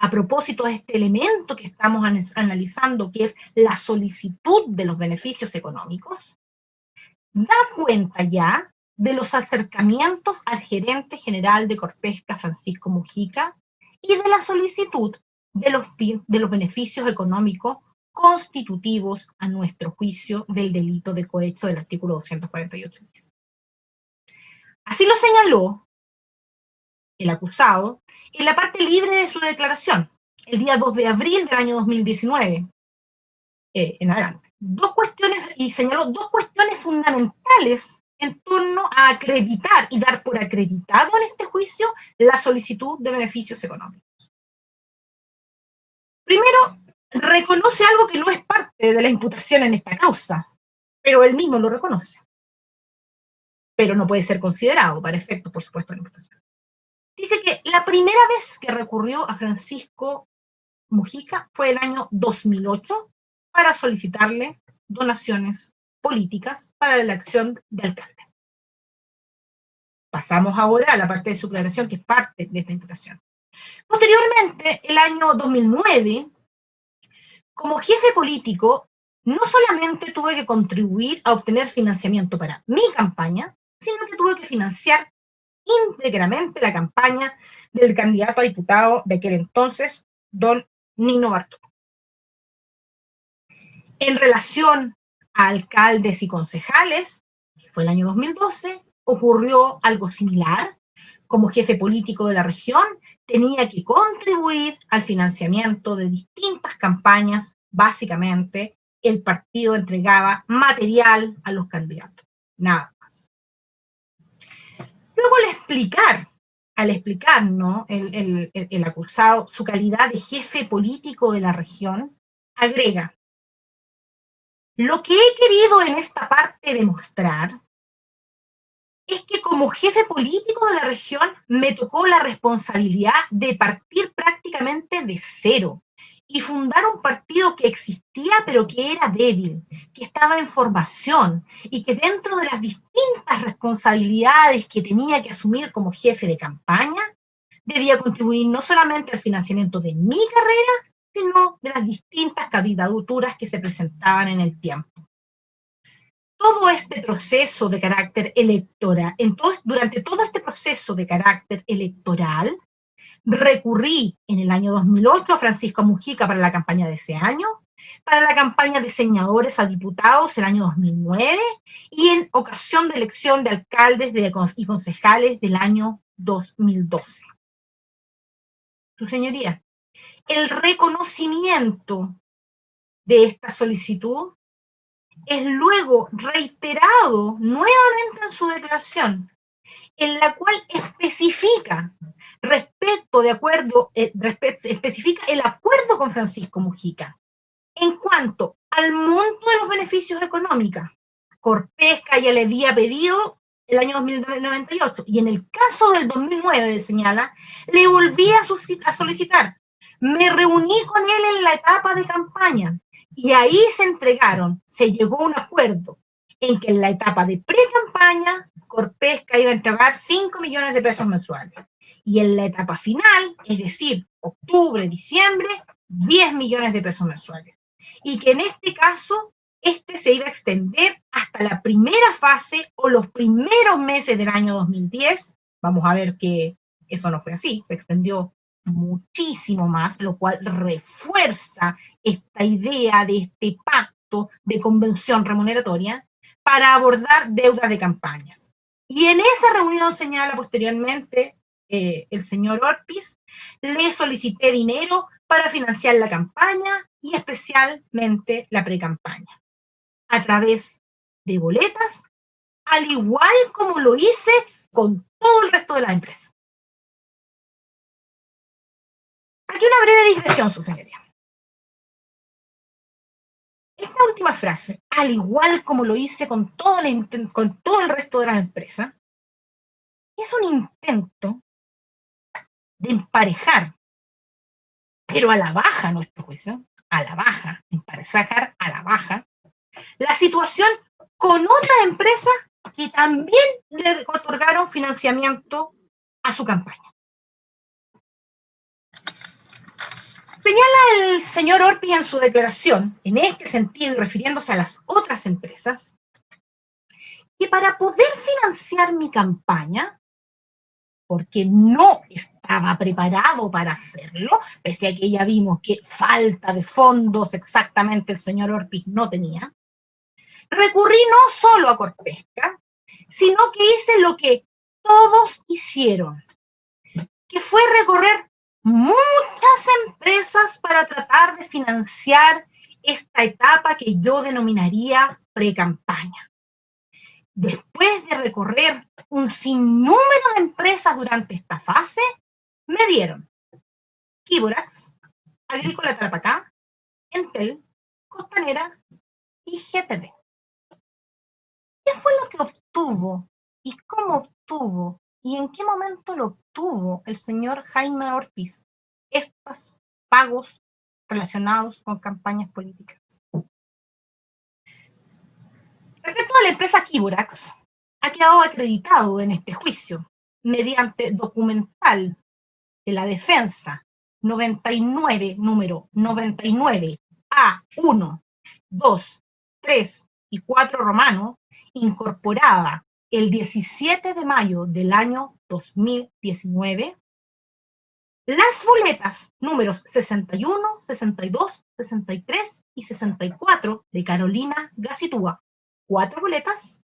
a propósito de este elemento que estamos analizando, que es la solicitud de los beneficios económicos, da cuenta ya de los acercamientos al gerente general de Corpesca, Francisco Mujica, y de la solicitud de los beneficios económicos constitutivos, a nuestro juicio, del delito de cohecho del artículo 248. Así lo señaló el acusado en la parte libre de su declaración, el día 2 de abril del año 2019, en adelante. Y señaló dos cuestiones fundamentales en torno a acreditar y dar por acreditado en este juicio la solicitud de beneficios económicos. Primero, reconoce algo que no es parte de la imputación en esta causa, pero él mismo lo reconoce. Pero no puede ser considerado para efectos, por supuesto, de la imputación. Dice que la primera vez que recurrió a Francisco Mujica fue el año 2008 para solicitarle donaciones políticas para la elección de alcalde. Pasamos ahora a la parte de su declaración, que es parte de esta imputación. Posteriormente, el año 2009, como jefe político, no solamente tuve que contribuir a obtener financiamiento para mi campaña, sino que tuve que financiar íntegramente la campaña del candidato a diputado de aquel entonces, don Nino Bartolo. En relación a alcaldes y concejales, que fue el año 2012, ocurrió algo similar. Como jefe político de la región, tenía que contribuir al financiamiento de distintas campañas. Básicamente, el partido entregaba material a los candidatos, nada más. Luego, al explicar, ¿no?, el acusado su calidad de jefe político de la región, agrega: lo que he querido en esta parte demostrar es que como jefe político de la región me tocó la responsabilidad de partir prácticamente de cero y fundar un partido que existía pero que era débil, que estaba en formación y que dentro de las distintas responsabilidades que tenía que asumir como jefe de campaña, debía contribuir no solamente al financiamiento de mi carrera, sino de las distintas candidaturas que se presentaban en el tiempo. Todo este proceso de carácter electoral, durante todo este proceso de carácter electoral, recurrí en el año 2008 a Francisco Mujica para la campaña de ese año, para la campaña de senadores a diputados el año 2009 y en ocasión de elección de alcaldes y concejales del año 2012. Su señoría, el reconocimiento de esta solicitud es luego reiterado nuevamente en su declaración, en la cual especifica especifica el acuerdo con Francisco Mujica en cuanto al monto de los beneficios económicos. Corpesca ya le había pedido el año 2098, y en el caso del 2009, señala, le volví a solicitar. Me reuní con él en la etapa de campaña, y ahí se llegó a un acuerdo en que en la etapa de pre-campaña, Corpesca iba a entregar 5 millones de pesos mensuales. Y en la etapa final, es decir, octubre, diciembre, 10 millones de pesos mensuales. Y que en este caso, se iba a extender hasta la primera fase o los primeros meses del año 2010. Vamos a ver que eso no fue así, se extendió muchísimo más, lo cual refuerza esta idea de este pacto de convención remuneratoria para abordar deudas de campañas. Y en esa reunión, señala posteriormente el señor Orpiz, le solicité dinero para financiar la campaña y especialmente la precampaña, a través de boletas, al igual como lo hice con todo el resto de las empresas. Aquí una breve digresión, su señoría. Esta última frase, al igual como lo hice con todo el resto de las empresas, es un intento de emparejar, pero a la baja, a nuestro juicio, a la baja, emparejar a la baja, la situación con otras empresas que también le otorgaron financiamiento a su campaña. Señala el señor Orpiz en su declaración, en este sentido y refiriéndose a las otras empresas, que para poder financiar mi campaña, porque no estaba preparado para hacerlo, pese a que ya vimos que falta de fondos exactamente el señor Orpiz no tenía, recurrí no solo a Corpesca, sino que hice lo que todos hicieron, que fue recorrer muchas empresas para tratar de financiar esta etapa que yo denominaría pre-campaña. Después de recorrer un sinnúmero de empresas durante esta fase, me dieron Kiborax, Agrícola Tarapacá, Entel, Costanera y GTD. ¿Qué fue lo que obtuvo y cómo obtuvo y en qué momento lo obtuvo el señor Jaime Orpiz estos pagos relacionados con campañas políticas? Respecto a la empresa Kiborax, ha quedado acreditado en este juicio mediante documental de la defensa 99, número 99 A1, 2, 3 y 4 romano, incorporada el 17 de mayo del año 2019, las boletas números 61, 62, 63 y 64 de Carolina Gacitúa, 4 boletas,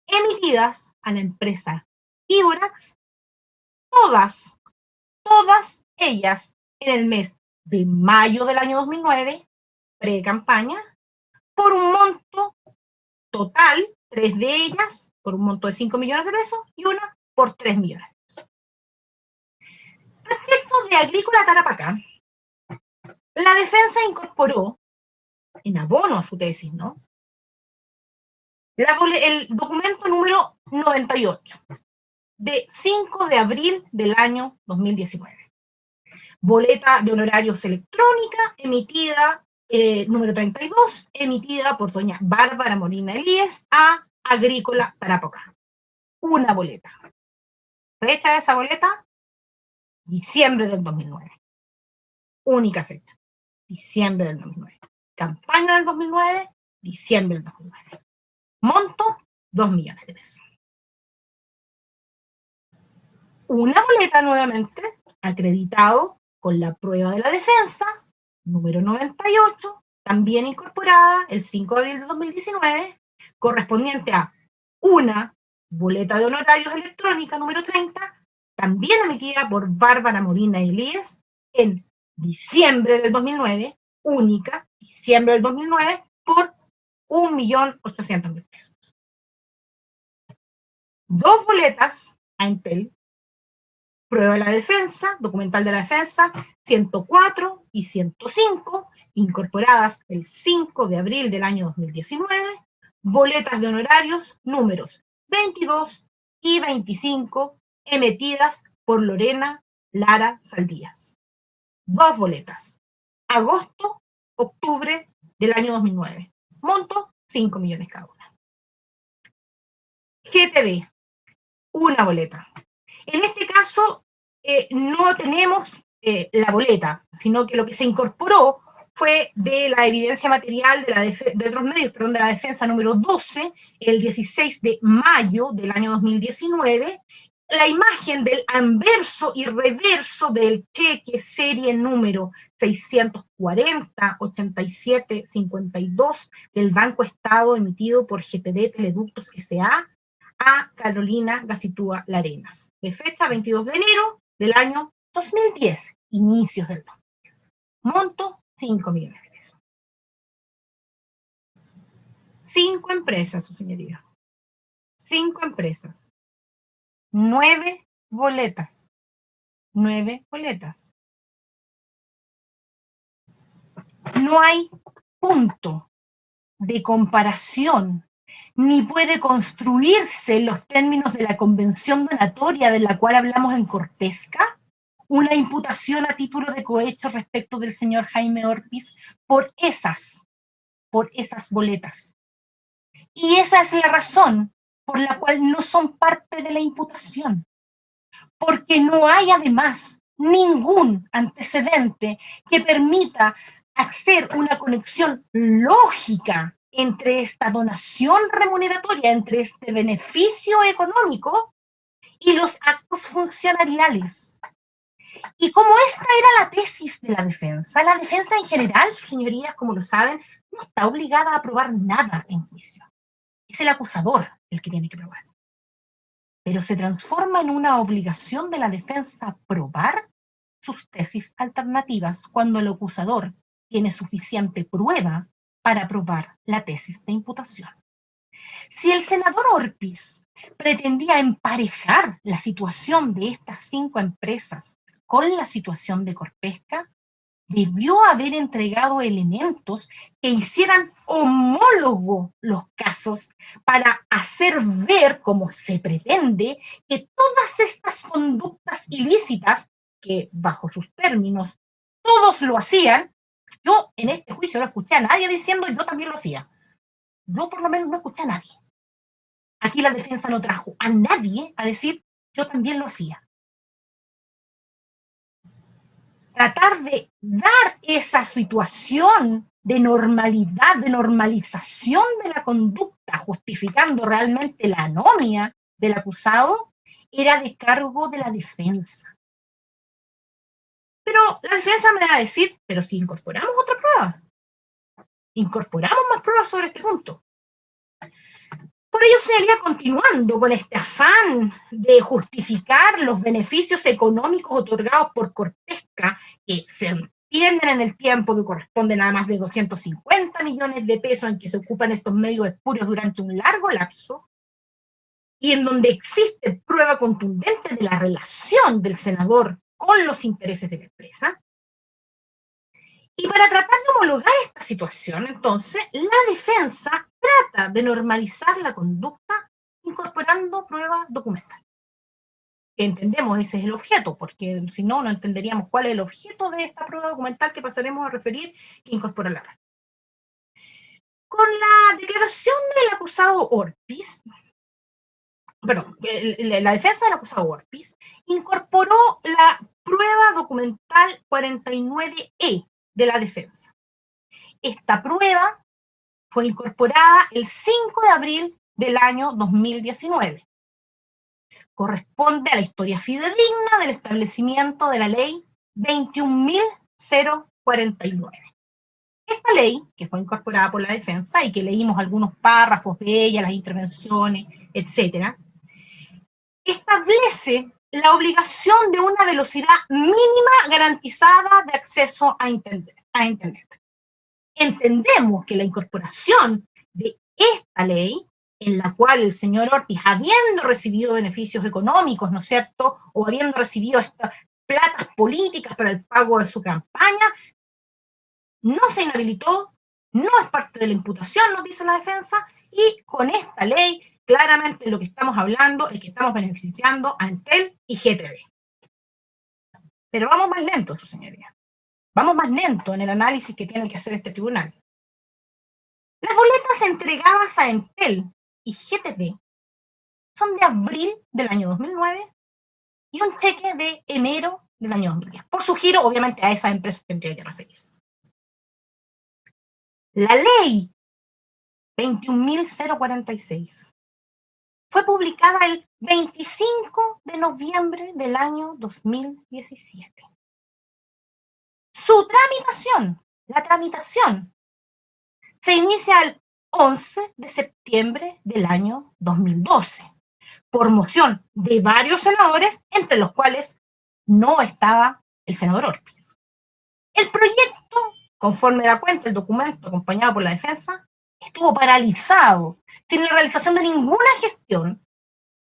emitidas a la empresa Kiborax, todas ellas en el mes de mayo del año 2009, pre-campaña, por un monto total, 3 de ellas por un monto de 5 millones de pesos y una por 3 millones de pesos. Respecto de Agrícola Tarapacá, la defensa incorporó, en abono a su tesis, ¿no?, el documento número 98, de 5 de abril del año 2019. Boleta de honorarios electrónica emitida, número 32, emitida por doña Bárbara Molina Elías a Agrícola Tarapacá. Una boleta. Fecha de esa boleta, diciembre del 2009. Única fecha, diciembre del 2009. Campaña del 2009, diciembre del 2009. Monto, 2 millones de pesos. Una boleta nuevamente, acreditado con la prueba de la defensa, número 98, también incorporada el 5 de abril de 2019, correspondiente a una boleta de honorarios electrónica número 30, también emitida por Bárbara Molina Elías en diciembre del 2009, única, diciembre del 2009, por 1.800.000 pesos. 2 boletas a Entel, prueba de la defensa, documental de la defensa, 104 y 105, incorporadas el 5 de abril del año 2019, boletas de honorarios números 22 y 25, emitidas por Lorena Lara Saldías. 2 boletas, agosto, octubre del año 2009, monto 5 millones cada una. GTD, una boleta. En este caso, no tenemos la boleta, sino que lo que se incorporó fue de la evidencia material de otros medios, de la defensa número 12, el 16 de mayo del año 2019, la imagen del anverso y reverso del cheque serie número 640-8752 del Banco Estado emitido por GTD Teleductos S.A., a Carolina Gacitúa Larenas, de fecha 22 de enero del año 2010, inicios del 2010. Monto, 5 millones de pesos. 5 empresas, su señoría. 5 empresas. 9 boletas. 9 boletas. No hay punto de comparación ni puede construirse en los términos de la convención donatoria de la cual hablamos en Cortesca, una imputación a título de cohecho respecto del señor Jaime Orpiz por esas boletas. Y esa es la razón por la cual no son parte de la imputación, porque no hay además ningún antecedente que permita hacer una conexión lógica entre esta donación remuneratoria, entre este beneficio económico y los actos funcionariales. Y como esta era la tesis de la defensa en general, sus señorías, como lo saben, no está obligada a probar nada en juicio. Es el acusador el que tiene que probar. pero se transforma en una obligación de la defensa probar sus tesis alternativas cuando el acusador tiene suficiente prueba para probar la tesis de imputación. Si el senador Orpiz pretendía emparejar la situación de estas 5 empresas con la situación de Corpesca, debió haber entregado elementos que hicieran homólogo los casos para hacer ver, como se pretende, que todas estas conductas ilícitas, que bajo sus términos todos lo hacían. Yo en este juicio no escuché a nadie diciendo yo también lo hacía. Yo por lo menos no escuché a nadie. Aquí la defensa no trajo a nadie a decir yo también lo hacía. Tratar de dar esa situación de normalidad, de normalización de la conducta, justificando realmente la anomia del acusado, era de cargo de la defensa. Pero la defensa me va a decir, pero si incorporamos otra prueba, incorporamos más pruebas sobre este punto. Por ello sería continuando con este afán de justificar los beneficios económicos otorgados por Corpesca, que se entienden en el tiempo que corresponden a más de 250 millones de pesos en que se ocupan estos medios espurios durante un largo lapso, y en donde existe prueba contundente de la relación del senador con los intereses de la empresa. Y para tratar de homologar esta situación, entonces, la defensa trata de normalizar la conducta incorporando prueba documental. Entendemos, ese es el objeto, porque si no, no entenderíamos cuál es el objeto de esta prueba documental que pasaremos a referir que incorpora la red. Con la declaración del acusado Orpiz, la defensa del acusado Orpiz incorporó la prueba documental 49E de la defensa. Esta prueba fue incorporada el 5 de abril del año 2019. Corresponde a la historia fidedigna del establecimiento de la ley 21.049. Esta ley, que fue incorporada por la defensa y que leímos algunos párrafos de ella, las intervenciones, etc., establece la obligación de una velocidad mínima garantizada de acceso a Internet. Entendemos que la incorporación de esta ley, en la cual el señor Orpiz, habiendo recibido beneficios económicos, ¿no es cierto?, o habiendo recibido estas platas políticas para el pago de su campaña, no se inhabilitó, no es parte de la imputación, nos dice la defensa, y con esta ley, claramente lo que estamos hablando es que estamos beneficiando a Entel y GTD. Pero vamos más lento, su señoría. Vamos más lento en el análisis que tiene que hacer este tribunal. Las boletas entregadas a Entel y GTD son de abril del año 2009 y un cheque de enero del año 2010. Por su giro, obviamente, a esas empresas tendría que referirse. La ley 21.046 fue publicada el 25 de noviembre del año 2017. Su tramitación, la tramitación, se inicia el 11 de septiembre del año 2012, por moción de varios senadores, entre los cuales no estaba el senador Orpiz. El proyecto, conforme da cuenta el documento acompañado por la defensa, estuvo paralizado, sin la realización de ninguna gestión,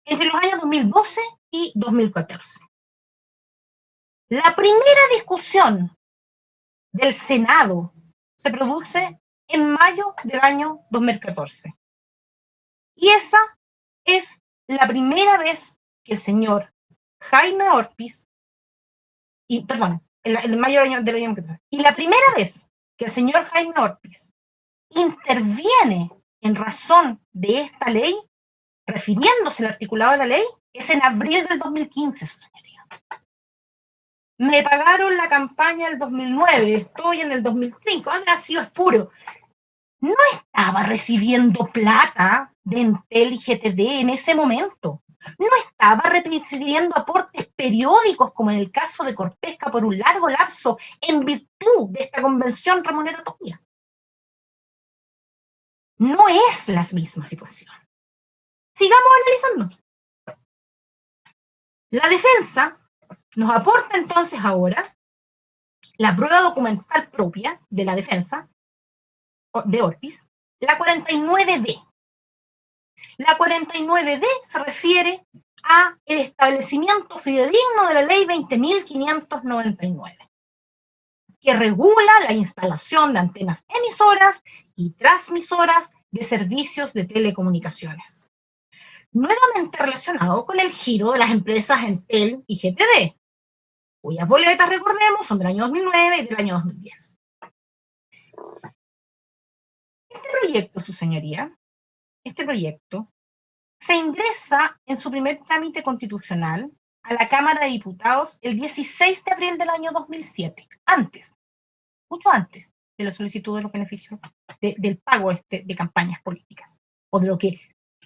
entre los años 2012 y 2014. La primera discusión del Senado se produce en mayo del año 2014. Y esa es la primera vez que el señor Jaime Orpiz, en mayo del año 2014, y la primera vez que el señor Jaime Orpiz interviene en razón de esta ley, refiriéndose al articulado de la ley, es en abril del 2015, su señoría. Me pagaron la campaña del 2009, estoy en el 2005, ha sido espuro. No estaba recibiendo plata de Entel y GTD en ese momento. No estaba recibiendo aportes periódicos, como en el caso de Corpesca, por un largo lapso, en virtud de esta convención remuneratoria. No es la misma situación. Sigamos analizando. La defensa nos aporta entonces ahora la prueba documental propia de la defensa de Orpiz, la 49D. La 49D se refiere a el establecimiento fidedigno de la ley 20.599, que regula la instalación de antenas emisoras y transmisoras de servicios de telecomunicaciones, nuevamente relacionado con el giro de las empresas Entel y GTD, cuyas boletas, recordemos, son del año 2009 y del año 2010. Este proyecto, su señoría, se ingresa en su primer trámite constitucional a la Cámara de Diputados el 16 de abril del año 2007, mucho antes de la solicitud de los beneficios, del pago de campañas políticas, o de lo que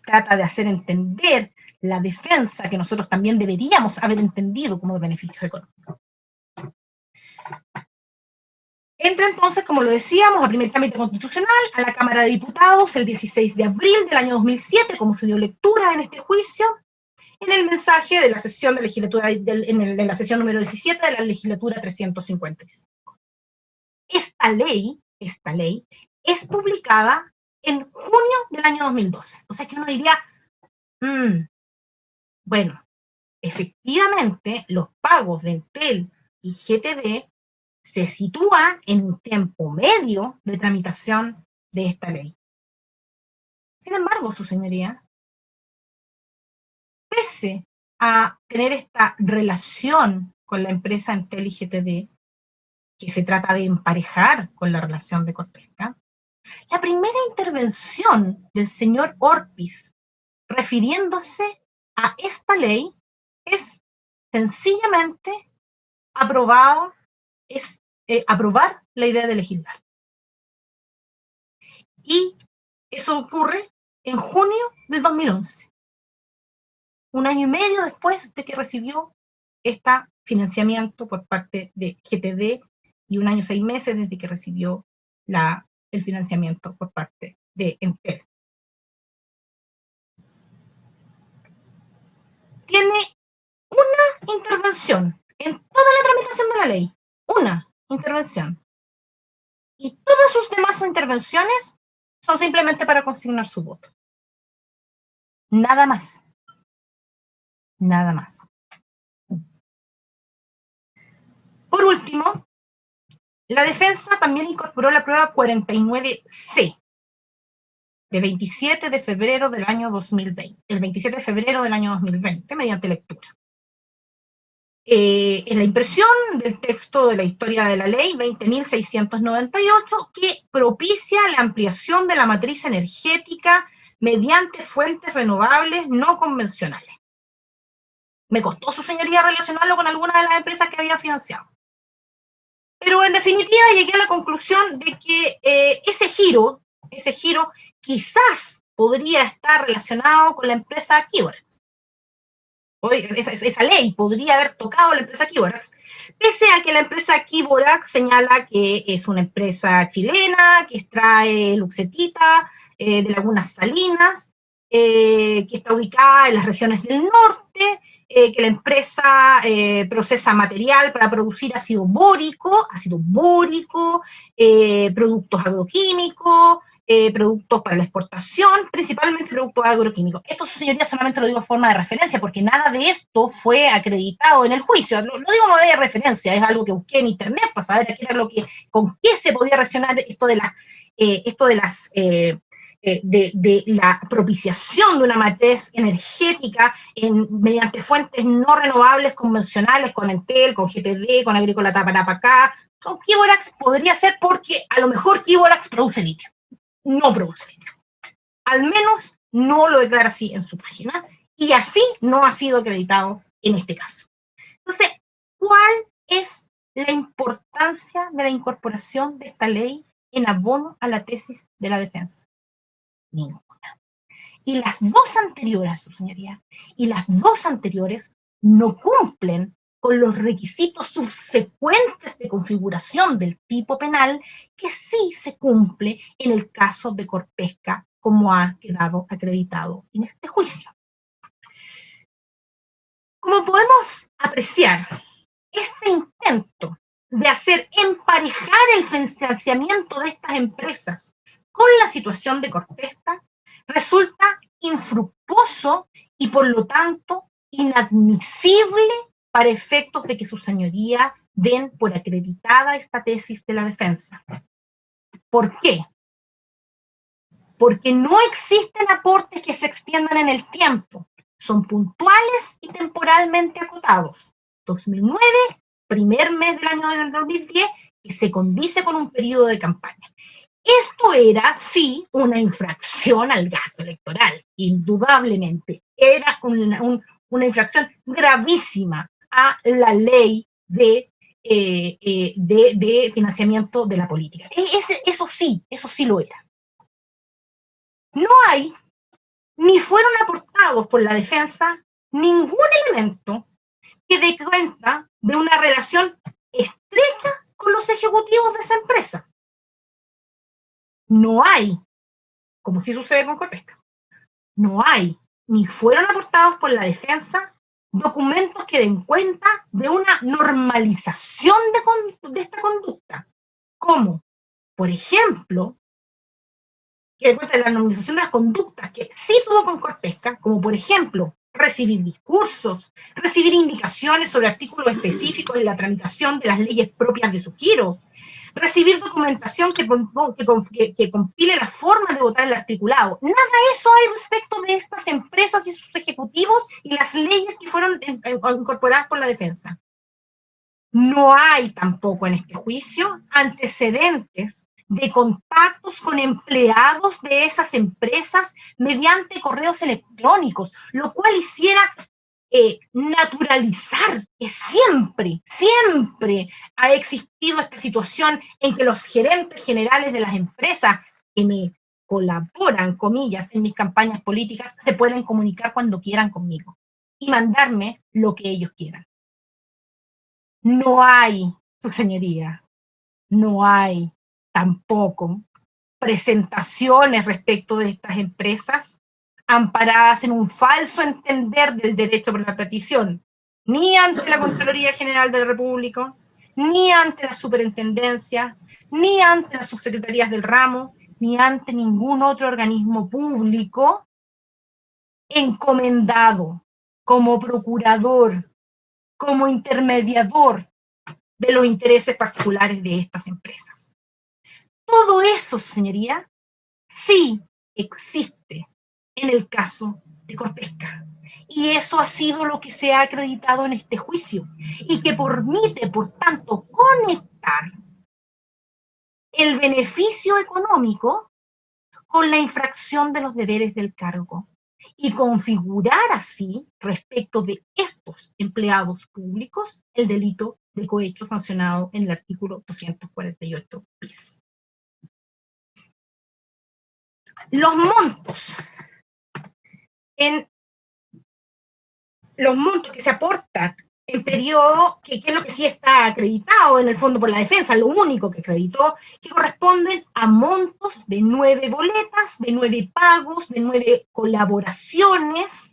trata de hacer entender la defensa que nosotros también deberíamos haber entendido como beneficios económicos. Entra entonces, como lo decíamos, a primer trámite constitucional a la Cámara de Diputados el 16 de abril del año 2007, como se dio lectura en este juicio, en el mensaje de la sesión de legislatura, en la sesión número 17 de la legislatura 355. Esta ley es publicada en junio del año 2012. O sea que uno diría, bueno, efectivamente los pagos de Entel y GTD se sitúan en un tiempo medio de tramitación de esta ley. Sin embargo, su señoría, pese a tener esta relación con la empresa Entel y GTD, que se trata de emparejar con la relación de Corpesca, la primera intervención del señor Orpiz refiriéndose a esta ley es sencillamente aprobar la idea de legislar. Y eso ocurre en junio del 2011, un año y medio después de que recibió este financiamiento por parte de GTD y un año y 6 meses desde que recibió el financiamiento por parte de Entel. Tiene una intervención en toda la tramitación de la ley, una intervención. Y todas sus demás intervenciones son simplemente para consignar su voto. Nada más. Nada más. Por último, la defensa también incorporó la prueba 49C, de 27 de febrero del año 2020, el 27 de febrero del año 2020, mediante lectura. Es la impresión del texto de la historia de la ley 20.698 que propicia la ampliación de la matriz energética mediante fuentes renovables no convencionales. Me costó, su señoría, relacionarlo con alguna de las empresas que había financiado. Pero en definitiva llegué a la conclusión de que ese giro quizás podría estar relacionado con la empresa Kiborax. Esa ley podría haber tocado a la empresa Kiborax, pese a que la empresa Kiborax señala que es una empresa chilena, que extrae luxetita de lagunas salinas, que está ubicada en las regiones del norte, que la empresa procesa material para producir ácido bórico, productos agroquímicos, productos para la exportación, principalmente productos agroquímicos. Esto, señoría, solamente lo digo en forma de referencia, porque nada de esto fue acreditado en el juicio. Lo digo como de referencia, es algo que busqué en internet para saber qué era con qué se podía relacionar esto de la propiciación de una matriz energética mediante fuentes no renovables convencionales, con Entel, con GTD, con Agrícola Tarapacá. Con Kiborax podría ser porque a lo mejor Kiborax produce litio. No produce litio. Al menos no lo declara así en su página, y así no ha sido acreditado en este caso. Entonces, ¿cuál es la importancia de la incorporación de esta ley en abono a la tesis de la defensa? Ninguna. Y las dos anteriores, su señoría, no cumplen con los requisitos subsecuentes de configuración del tipo penal que sí se cumple en el caso de Corpesca, como ha quedado acreditado en este juicio. Como podemos apreciar, este intento de hacer emparejar el financiamiento de estas empresas con la situación de Corpesca resulta infructuoso y por lo tanto inadmisible para efectos de que su señoría den por acreditada esta tesis de la defensa. ¿Por qué? Porque no existen aportes que se extiendan en el tiempo, son puntuales y temporalmente acotados. 2009, primer mes del año 2010, que se condice con un periodo de campaña. Esto era, sí, una infracción al gasto electoral, indudablemente. Era una infracción gravísima a la ley de financiamiento de la política. Eso sí lo era. No hay, ni fueron aportados por la defensa, ningún elemento que dé cuenta de una relación estrecha con los ejecutivos de esa empresa. No hay, como sí sucede con Corpesca, no hay, ni fueron aportados por la defensa, documentos que den cuenta de una normalización de esta conducta, como, por ejemplo, que den cuenta de la normalización de las conductas que sí tuvo con Corpesca, como por ejemplo, recibir discursos, recibir indicaciones sobre artículos específicos en la tramitación de las leyes propias de su giro, recibir documentación que compile la forma de votar el articulado. Nada de eso hay respecto de estas empresas y sus ejecutivos y las leyes que fueron incorporadas por la defensa. No hay tampoco en este juicio antecedentes de contactos con empleados de esas empresas mediante correos electrónicos, lo cual hiciera naturalizar que siempre ha existido esta situación en que los gerentes generales de las empresas que me colaboran, comillas, en mis campañas políticas, se pueden comunicar cuando quieran conmigo y mandarme lo que ellos quieran. No hay, su señoría, no hay tampoco presentaciones respecto de estas empresas amparadas en un falso entender del derecho por la petición, ni ante la Contraloría General de la República, ni ante la Superintendencia, ni ante las subsecretarías del ramo, ni ante ningún otro organismo público encomendado como procurador, como intermediador de los intereses particulares de estas empresas. Todo eso, señoría, sí existe en el caso de Corpesca. Y eso ha sido lo que se ha acreditado en este juicio y que permite, por tanto, conectar el beneficio económico con la infracción de los deberes del cargo y configurar así, respecto de estos empleados públicos, el delito de cohecho sancionado en el artículo 248 bis. Los montos que se aportan en periodo, que es lo que sí está acreditado en el fondo por la defensa, lo único que acreditó, que corresponden a montos de 9 boletas, de 9 pagos, de 9 colaboraciones,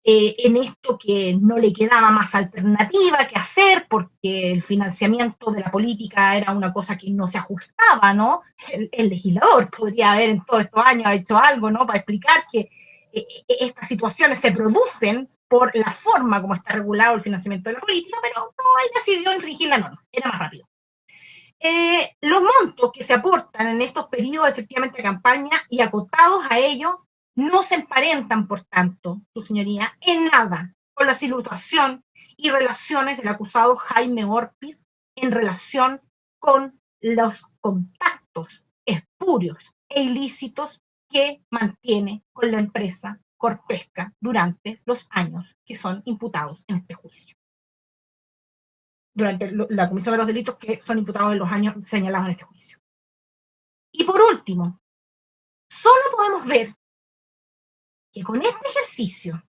en esto que no le quedaba más alternativa que hacer, porque el financiamiento de la política era una cosa que no se ajustaba, ¿no? El legislador podría haber en todos estos años hecho algo, ¿no? Para explicar que estas situaciones se producen por la forma como está regulado el financiamiento de la política, pero no, él decidió infringir la norma, era más rápido. Los montos que se aportan en estos periodos efectivamente de campaña y acotados a ello no se emparentan, por tanto, su señoría, en nada con la situación y relaciones del acusado Jaime Orpiz en relación con los contactos espurios e ilícitos que mantiene con la empresa Corpesca durante los años que son imputados en este juicio. Durante la comisión de los delitos que son imputados en los años señalados en este juicio. Y por último, solo podemos ver que con este ejercicio,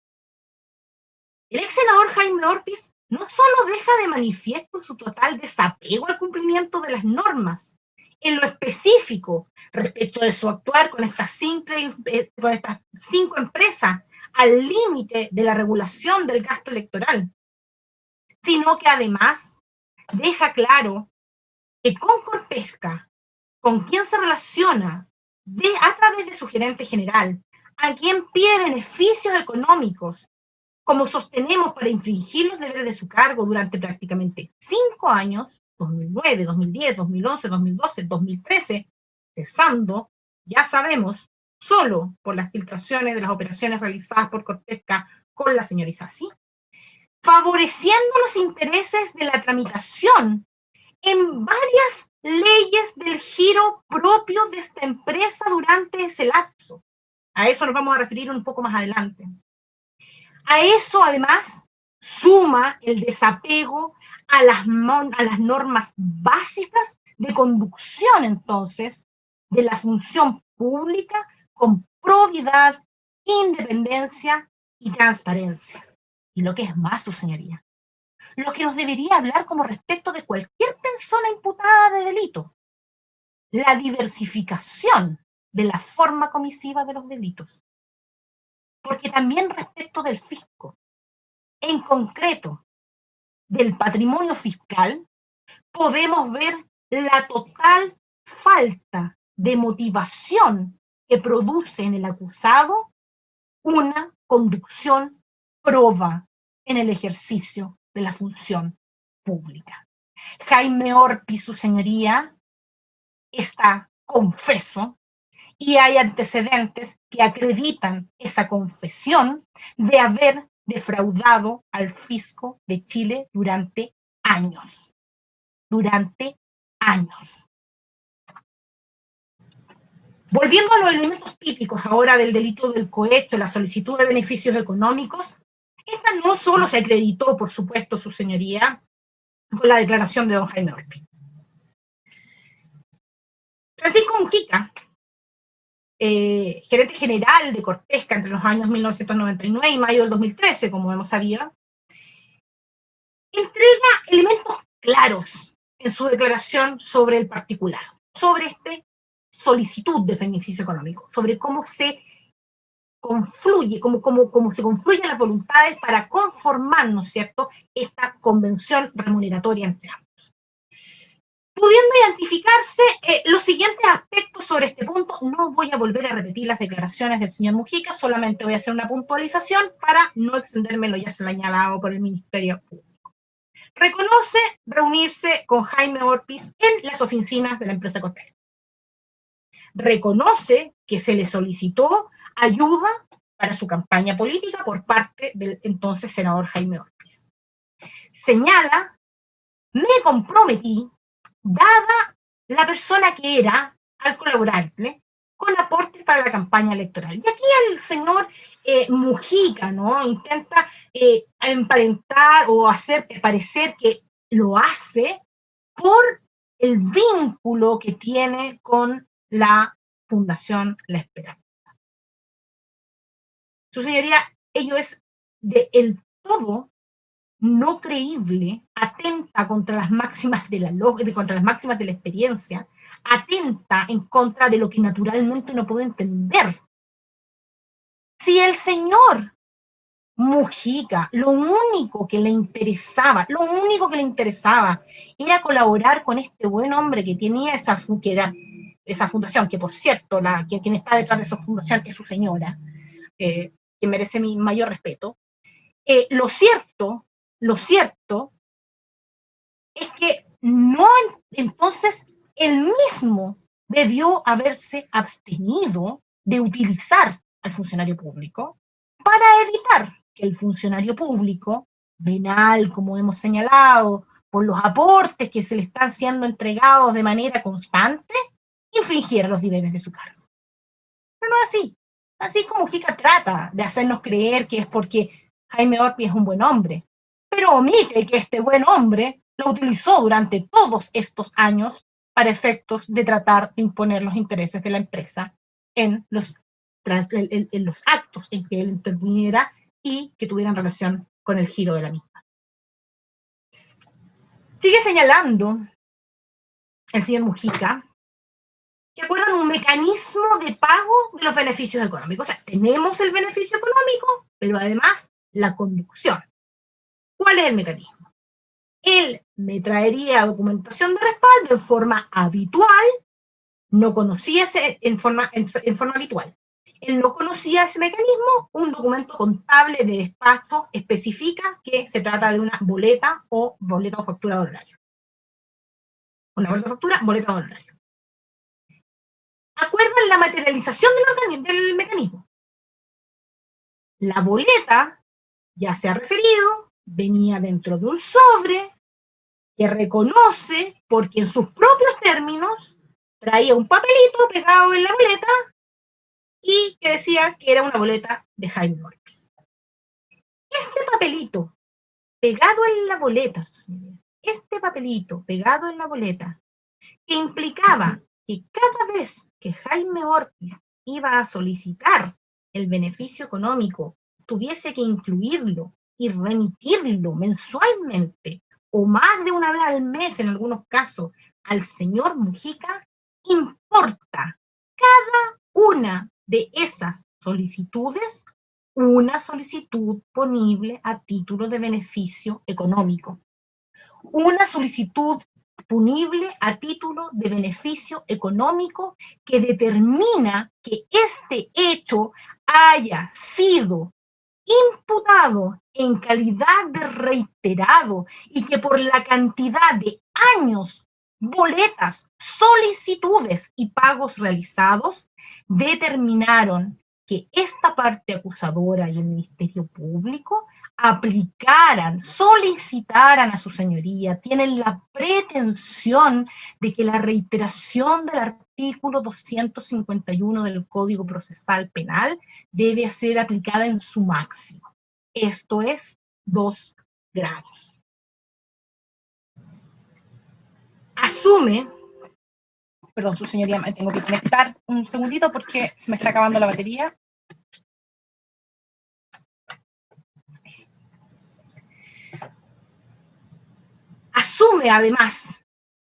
el ex senador Jaime Orpiz no solo deja de manifiesto su total desapego al cumplimiento de las normas, en lo específico respecto de su actuar con estas 5 empresas al límite de la regulación del gasto electoral, sino que además deja claro que con Corpesca, con quien se relaciona a través de su gerente general, a quien pide beneficios económicos, como sostenemos para infringir los deberes de su cargo durante prácticamente 5 años, 2009, 2010, 2011, 2012, 2013, cesando, ya sabemos, solo por las filtraciones de las operaciones realizadas por Corpesca con la señora Isasi, favoreciendo los intereses de la tramitación en varias leyes del giro propio de esta empresa durante ese lapso. A eso nos vamos a referir un poco más adelante. A eso, además, suma el desapego a las normas básicas de conducción, entonces, de la función pública con probidad, independencia y transparencia. Y lo que es más, su señoría, lo que nos debería hablar como respecto de cualquier persona imputada de delito, la diversificación de la forma comisiva de los delitos. Porque también respecto del fisco, en concreto del patrimonio fiscal, podemos ver la total falta de motivación que produce en el acusado una conducción proba en el ejercicio de la función pública. Jaime Orpi, su señoría, está confeso y hay antecedentes que acreditan esa confesión de haber defraudado al fisco de Chile durante años. Durante años. Volviendo a los elementos típicos ahora del delito del cohecho, la solicitud de beneficios económicos, esta no solo se acreditó, por supuesto, su señoría, con la declaración de don Jaime Orpi. Francisco Mujica, gerente general de Corpesca entre los años 1999 y mayo del 2013, como hemos sabido, entrega elementos claros en su declaración sobre el particular, sobre esta solicitud de beneficio económico, sobre cómo se confluye, cómo se confluyen las voluntades para conformar, ¿no es cierto?, esta convención remuneratoria entre ambos. Pudiendo identificarse los siguientes aspectos sobre este punto, no voy a volver a repetir las declaraciones del señor Mujica, solamente voy a hacer una puntualización para no extenderme lo ya señalado por el Ministerio Público. Reconoce reunirse con Jaime Orpi en las oficinas de la empresa Corpesca. Reconoce que se le solicitó ayuda para su campaña política por parte del entonces senador Jaime Orpi. Señala, me comprometí, dada la persona que era, al colaborarle, con aportes para la campaña electoral. Y aquí el señor Mujica, ¿no?, intenta emparentar o hacer parecer que lo hace por el vínculo que tiene con la Fundación La Esperanza. Su señoría, ello es del todo no creíble, atenta contra las máximas de la lógica, contra las máximas de la experiencia, atenta en contra de lo que naturalmente no puedo entender. Si el señor Mujica, lo único que le interesaba era colaborar con este buen hombre que tenía esa fundación, que por cierto, quien está detrás de esa fundación es su señora, que merece mi mayor respeto. Lo cierto es que no, entonces él mismo debió haberse abstenido de utilizar al funcionario público para evitar que el funcionario público, venal, como hemos señalado, por los aportes que se le están siendo entregados de manera constante, infringiera los deberes de su cargo. Pero no es así. Así como Mujica trata de hacernos creer que es porque Jaime Orpi es un buen hombre, pero omite que este buen hombre lo utilizó durante todos estos años para efectos de tratar de imponer los intereses de la empresa en los actos en que él interviniera y que tuvieran relación con el giro de la misma. Sigue señalando el señor Mujica que acuerdan un mecanismo de pago de los beneficios económicos. O sea, tenemos el beneficio económico, pero además la conducción. ¿Cuál es el mecanismo? Él me traería documentación de respaldo en forma habitual, no conocía en forma habitual. Él no conocía ese mecanismo, un documento contable de despacho especifica que se trata de una boleta o factura de honorario. Una boleta o factura, boleta de honorario. ¿Acuerdan la materialización del mecanismo? La boleta, ya se ha referido, venía dentro de un sobre que reconoce, porque en sus propios términos, traía un papelito pegado en la boleta y que decía que era una boleta de Jaime Orpiz. Este papelito pegado en la boleta, que implicaba que cada vez que Jaime Orpiz iba a solicitar el beneficio económico, tuviese que incluirlo y remitirlo mensualmente o más de una vez al mes en algunos casos al señor Mujica, importa cada una de esas solicitudes una solicitud punible a título de beneficio económico. Una solicitud punible a título de beneficio económico que determina que este hecho haya sido imputado en calidad de reiterado y que por la cantidad de años, boletas, solicitudes y pagos realizados determinaron que esta parte acusadora y el Ministerio Público aplicaran, solicitaran a su señoría, tienen la pretensión de que la reiteración del artículo 251 del Código Procesal Penal debe ser aplicada en su máximo. Esto es 2 grados. Asume, perdón, su señoría, me tengo que conectar un segundito porque se me está acabando la batería. Asume además,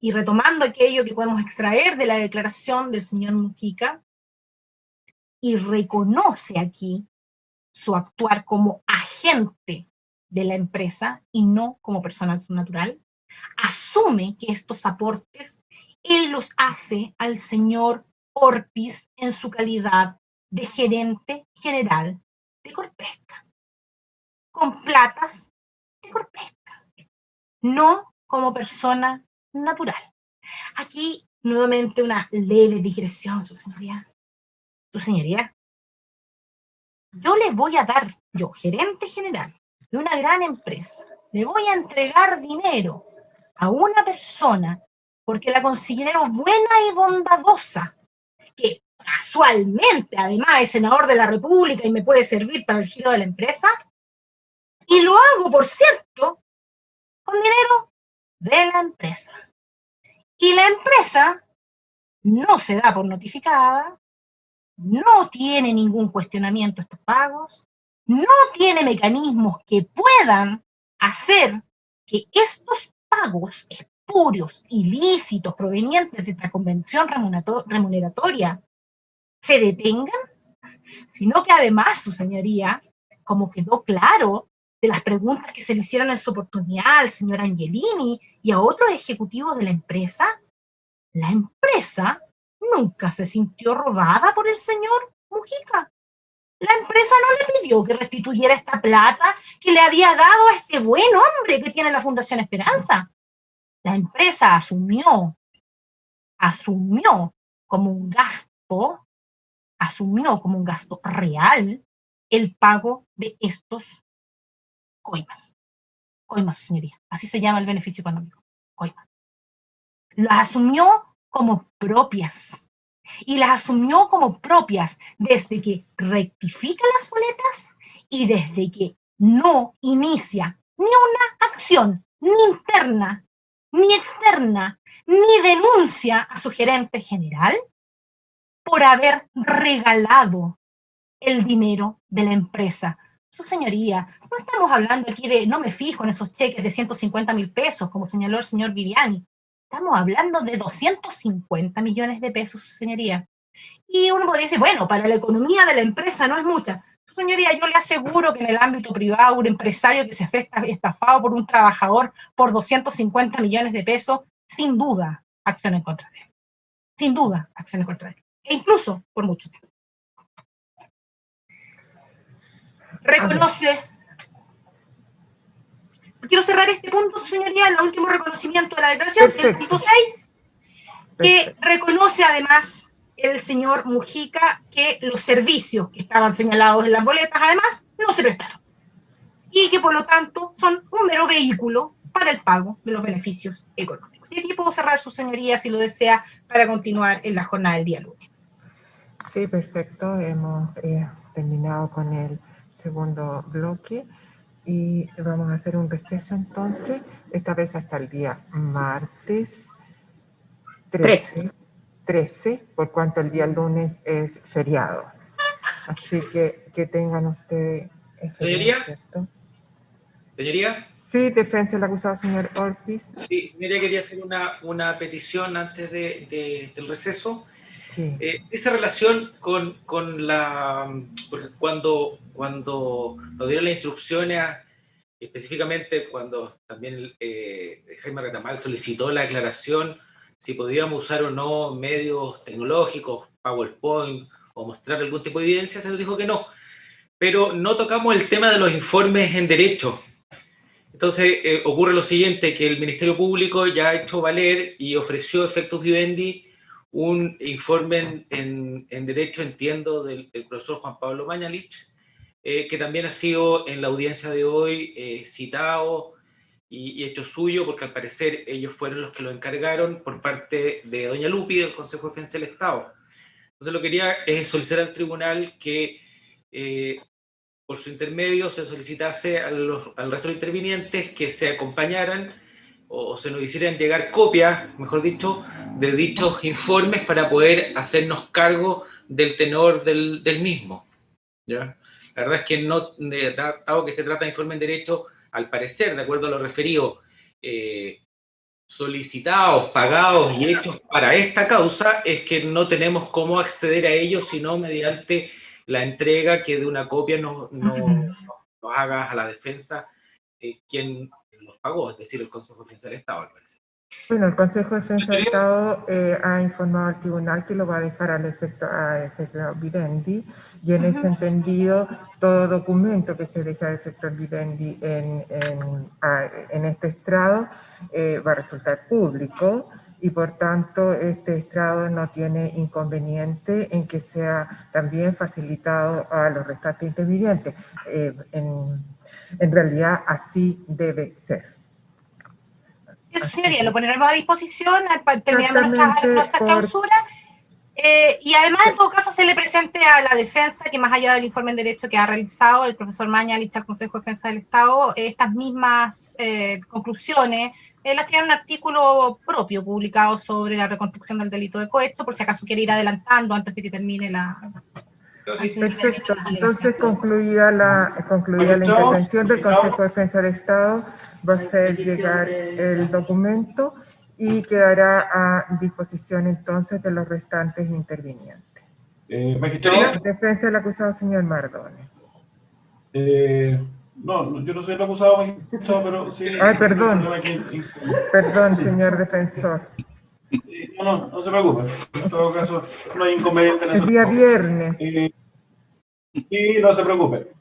y retomando aquello que podemos extraer de la declaración del señor Mujica, y reconoce aquí su actuar como agente de la empresa y no como persona natural, asume que estos aportes él los hace al señor Orpiz en su calidad de gerente general de Corpesca, con platas de Corpesca, no como persona natural. Aquí, nuevamente, una leve digresión, su señoría. Su señoría, yo le voy a dar, yo, gerente general de una gran empresa, le voy a entregar dinero a una persona porque la considero buena y bondadosa, que casualmente además es senador de la República y me puede servir para el giro de la empresa, y lo hago, por cierto, con dinero de la empresa. Y la empresa no se da por notificada, no tiene ningún cuestionamiento a estos pagos, no tiene mecanismos que puedan hacer que estos pagos espurios, ilícitos, provenientes de esta convención remuneratoria se detengan, sino que además, su señoría, como quedó claro de las preguntas que se le hicieron en su oportunidad al señor Angelini y a otros ejecutivos de la empresa nunca se sintió robada por el señor Mujica. La empresa no le pidió que restituyera esta plata que le había dado a este buen hombre que tiene la Fundación Esperanza. La empresa asumió como un gasto real el pago de estos coimas. Coimas, señoría. Así se llama el beneficio económico. Coimas. Las asumió como propias. Y las asumió como propias desde que rectifica las boletas y desde que no inicia ni una acción, ni interna, ni externa, ni denuncia a su gerente general por haber regalado el dinero de la empresa. Su señoría, no estamos hablando aquí de, no me fijo en esos cheques de 150.000 pesos, como señaló el señor Viviani. Estamos hablando de 250 millones de pesos, su señoría. Y uno podría decir, bueno, para la economía de la empresa no es mucha. Su señoría, yo le aseguro que en el ámbito privado, un empresario que se fue estafado por un trabajador por 250 millones de pesos, sin duda, acción en contra de él. Sin duda, acción en contra de él. E incluso por mucho tiempo. Reconoce. Quiero cerrar este punto, su señoría, el último reconocimiento de la declaración, el punto 6, que reconoce además el señor Mujica que los servicios que estaban señalados en las boletas, además, no se prestaron. Y que por lo tanto son un mero vehículo para el pago de los beneficios económicos. Y aquí puedo cerrar, su señoría, si lo desea, para continuar en la jornada del día lunes. Sí, perfecto. Hemos terminado con el segundo bloque y vamos a hacer un receso entonces, esta vez hasta el día martes 13, por cuanto el día lunes es feriado. Así que tengan ustedes... ¿Señoría? ¿cierto? ¿Señoría? Sí, defensa del acusado, señor Ortiz. Sí, señoría, quería hacer una petición antes del receso. Sí. Esa relación con la... Porque cuando nos dieron las instrucciones, específicamente cuando también Jaime Retamal solicitó la aclaración si podíamos usar o no medios tecnológicos, PowerPoint, o mostrar algún tipo de evidencia, se nos dijo que no. Pero no tocamos el tema de los informes en derecho. Entonces ocurre lo siguiente, que el Ministerio Público ya ha hecho valer y ofreció efectus vivendi un informe en derecho, entiendo, del profesor Juan Pablo Mañalich, que también ha sido en la audiencia de hoy citado y hecho suyo, porque al parecer ellos fueron los que lo encargaron por parte de doña Lupi, del Consejo de Defensa del Estado. Entonces lo que quería es solicitar al tribunal que por su intermedio se solicitase al resto de intervinientes que se acompañaran o se nos hicieran llegar copias, mejor dicho, de dichos informes para poder hacernos cargo del tenor del mismo. ¿Ya? La verdad es que no, dado que se trata de informe en derecho, al parecer, de acuerdo a lo referido, solicitados, pagados y hechos para esta causa, es que no tenemos cómo acceder a ellos sino mediante la entrega que de una copia nos haga a la defensa quien los pagó, es decir, el Consejo de Defensa del Estado, al parecer. Bueno, el Consejo de Defensa del Estado ha informado al tribunal que lo va a dejar a efecto vivendi, y en ese entendido, todo documento que se deja a efecto vivendi en este estrado va a resultar público, y por tanto este estrado no tiene inconveniente en que sea también facilitado a los restantes intervinientes. En realidad así debe ser. Señoría, lo poneremos a disposición terminando nuestra clausura. Y además, en todo caso, se le presente a la defensa que más allá del informe en derecho que ha realizado el profesor Mañalich al Consejo de Defensa del Estado, estas mismas conclusiones las tiene un artículo propio publicado sobre la reconstrucción del delito de cohecho, por si acaso quiere ir adelantando antes de que termine la... Perfecto. Entonces, concluida la intervención del Consejo de Defensa del Estado, va a hacer llegar el documento y quedará a disposición entonces de los restantes intervinientes. Magistrado. Defensa del acusado, señor Mardones. No, yo no soy el acusado, magistrado, pero sí... Ay, perdón. Perdón, señor defensor. No se preocupe. En todo caso, no hay inconveniente en eso. El día viernes. Y no se preocupe.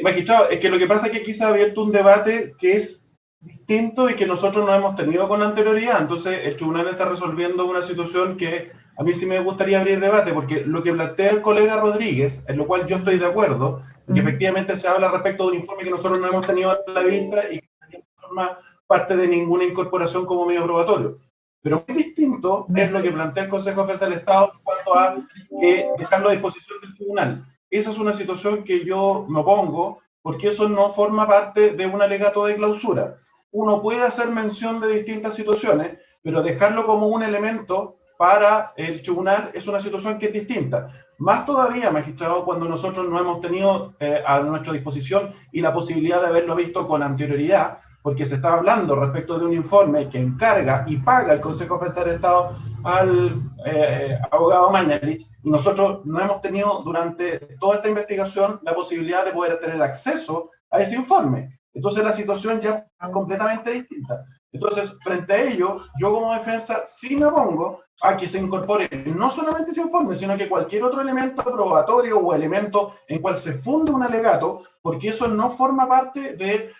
Magistrado, es que lo que pasa es que aquí se ha abierto un debate que es distinto y que nosotros no hemos tenido con anterioridad. Entonces, el tribunal está resolviendo una situación que a mí sí me gustaría abrir debate, porque lo que plantea el colega Rodríguez, en lo cual yo estoy de acuerdo, que efectivamente se habla respecto de un informe que nosotros no hemos tenido a la vista y que no forma parte de ninguna incorporación como medio probatorio. Pero muy distinto es lo que plantea el Consejo de Defensa del Estado en cuanto a dejarlo a disposición del tribunal. Esa es una situación que yo me opongo, porque eso no forma parte de un alegato de clausura. Uno puede hacer mención de distintas situaciones, pero dejarlo como un elemento para el tribunal es una situación que es distinta. Más todavía, magistrado, cuando nosotros no hemos tenido a nuestra disposición y la posibilidad de haberlo visto con anterioridad, porque se está hablando respecto de un informe que encarga y paga el Consejo de Defensa del Estado al abogado Mañalich, y nosotros no hemos tenido durante toda esta investigación la posibilidad de poder tener acceso a ese informe. Entonces la situación ya es completamente distinta. Entonces, frente a ello, yo como defensa sí me opongo a que se incorpore no solamente ese informe, sino que cualquier otro elemento probatorio o elemento en cual se funde un alegato, porque eso no forma parte de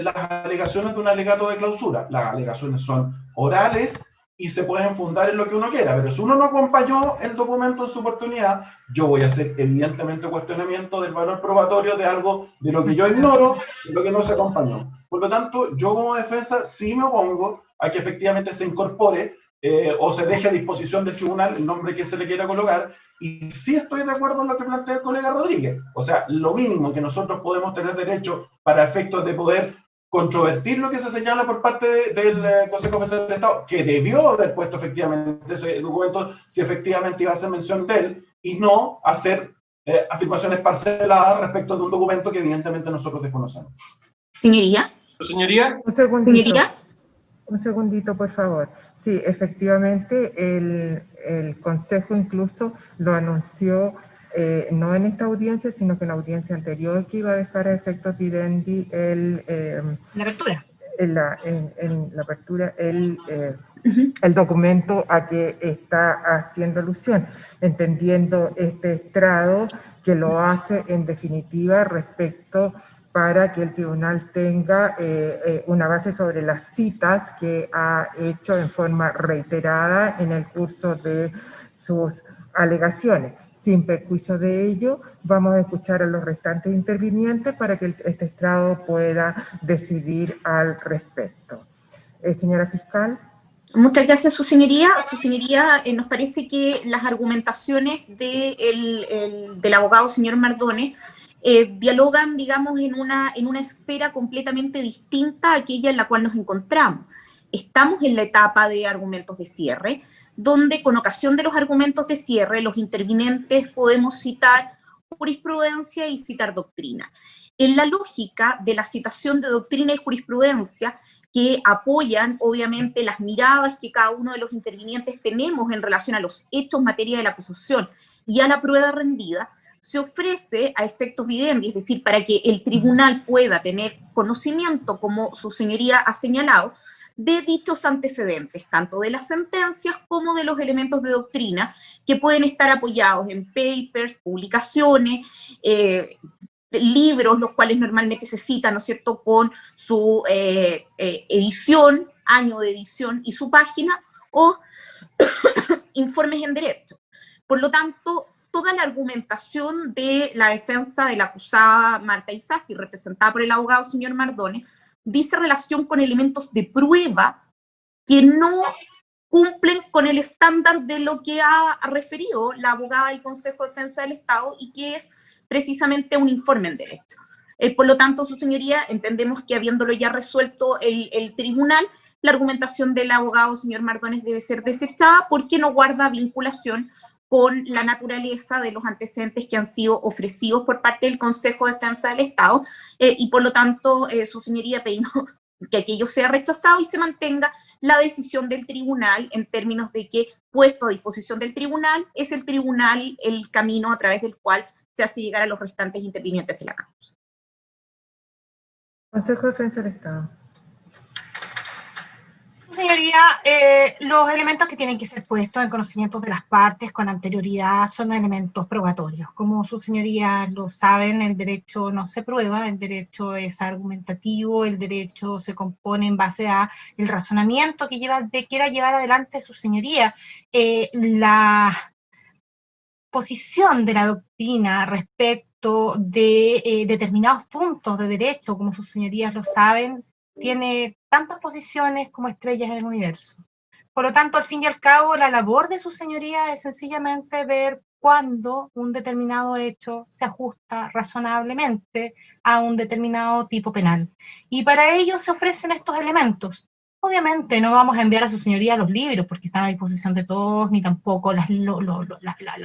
las alegaciones de un alegato de clausura. Las alegaciones son orales y se pueden fundar en lo que uno quiera, pero si uno no acompañó el documento en su oportunidad, yo voy a hacer evidentemente cuestionamiento del valor probatorio de algo de lo que yo ignoro, de lo que no se acompañó. Por lo tanto, yo como defensa sí me opongo a que efectivamente se incorpore o se deje a disposición del tribunal el nombre que se le quiera colocar, y sí estoy de acuerdo en lo que plantea el colega Rodríguez. O sea, lo mínimo que nosotros podemos tener derecho para efectos de poder controvertir lo que se señala por parte del Consejo de Defensa del Estado, que debió haber puesto efectivamente ese documento si efectivamente iba a hacer mención de él, y no hacer afirmaciones parceladas respecto de un documento que evidentemente nosotros desconocemos. Señoría. Señoría. Un segundito. Señoría. Un segundito, por favor. Sí, efectivamente, el Consejo incluso lo anunció, no en esta audiencia, sino que en la audiencia anterior, que iba a dejar a efectos vivendi La apertura. en la apertura el documento a que está haciendo alusión, entendiendo este estrado que lo hace en definitiva respecto para que el tribunal tenga una base sobre las citas que ha hecho en forma reiterada en el curso de sus alegaciones. Sin perjuicio de ello, vamos a escuchar a los restantes intervinientes para que este estrado pueda decidir al respecto. Señora fiscal. Muchas gracias, su señoría. Su señoría, nos parece que las argumentaciones del abogado señor Mardones dialogan, digamos, en una esfera completamente distinta a aquella en la cual nos encontramos. Estamos en la etapa de argumentos de cierre, donde con ocasión de los argumentos de cierre, los intervinientes podemos citar jurisprudencia y citar doctrina. En la lógica de la citación de doctrina y jurisprudencia, que apoyan, obviamente, las miradas que cada uno de los intervinientes tenemos en relación a los hechos materia de la acusación y a la prueba rendida, se ofrece a efectos videndi, es decir, para que el tribunal pueda tener conocimiento, como su señoría ha señalado, de dichos antecedentes, tanto de las sentencias como de los elementos de doctrina, que pueden estar apoyados en papers, publicaciones, libros, los cuales normalmente se citan, ¿no es cierto?, con su edición, año de edición y su página, o informes en derecho. Por lo tanto, toda la argumentación de la defensa de la acusada Marta Isasi, representada por el abogado señor Mardones, dice relación con elementos de prueba que no cumplen con el estándar de lo que ha referido la abogada del Consejo de Defensa del Estado, y que es precisamente un informe en derecho. Por lo tanto, su señoría, entendemos que habiéndolo ya resuelto el tribunal, la argumentación del abogado señor Mardones debe ser desechada porque no guarda vinculación con la naturaleza de los antecedentes que han sido ofrecidos por parte del Consejo de Defensa del Estado, y por lo tanto, su señoría, pedimos que aquello sea rechazado y se mantenga la decisión del tribunal, en términos de que, puesto a disposición del tribunal, es el tribunal el camino a través del cual se hace llegar a los restantes intervinientes de la causa. Consejo de Defensa del Estado. Señoría, los elementos que tienen que ser puestos en conocimiento de las partes con anterioridad son elementos probatorios. Como sus señorías lo saben, el derecho no se prueba, el derecho es argumentativo, el derecho se compone en base a el razonamiento que quiera llevar adelante su señoría. La posición de la doctrina respecto de determinados puntos de derecho, como sus señorías lo saben, tiene tantas posiciones como estrellas en el universo. Por lo tanto, al fin y al cabo, la labor de su señoría es sencillamente ver cuándo un determinado hecho se ajusta razonablemente a un determinado tipo penal. Y para ello se ofrecen estos elementos. Obviamente no vamos a enviar a su señoría los libros porque están a disposición de todos, ni tampoco la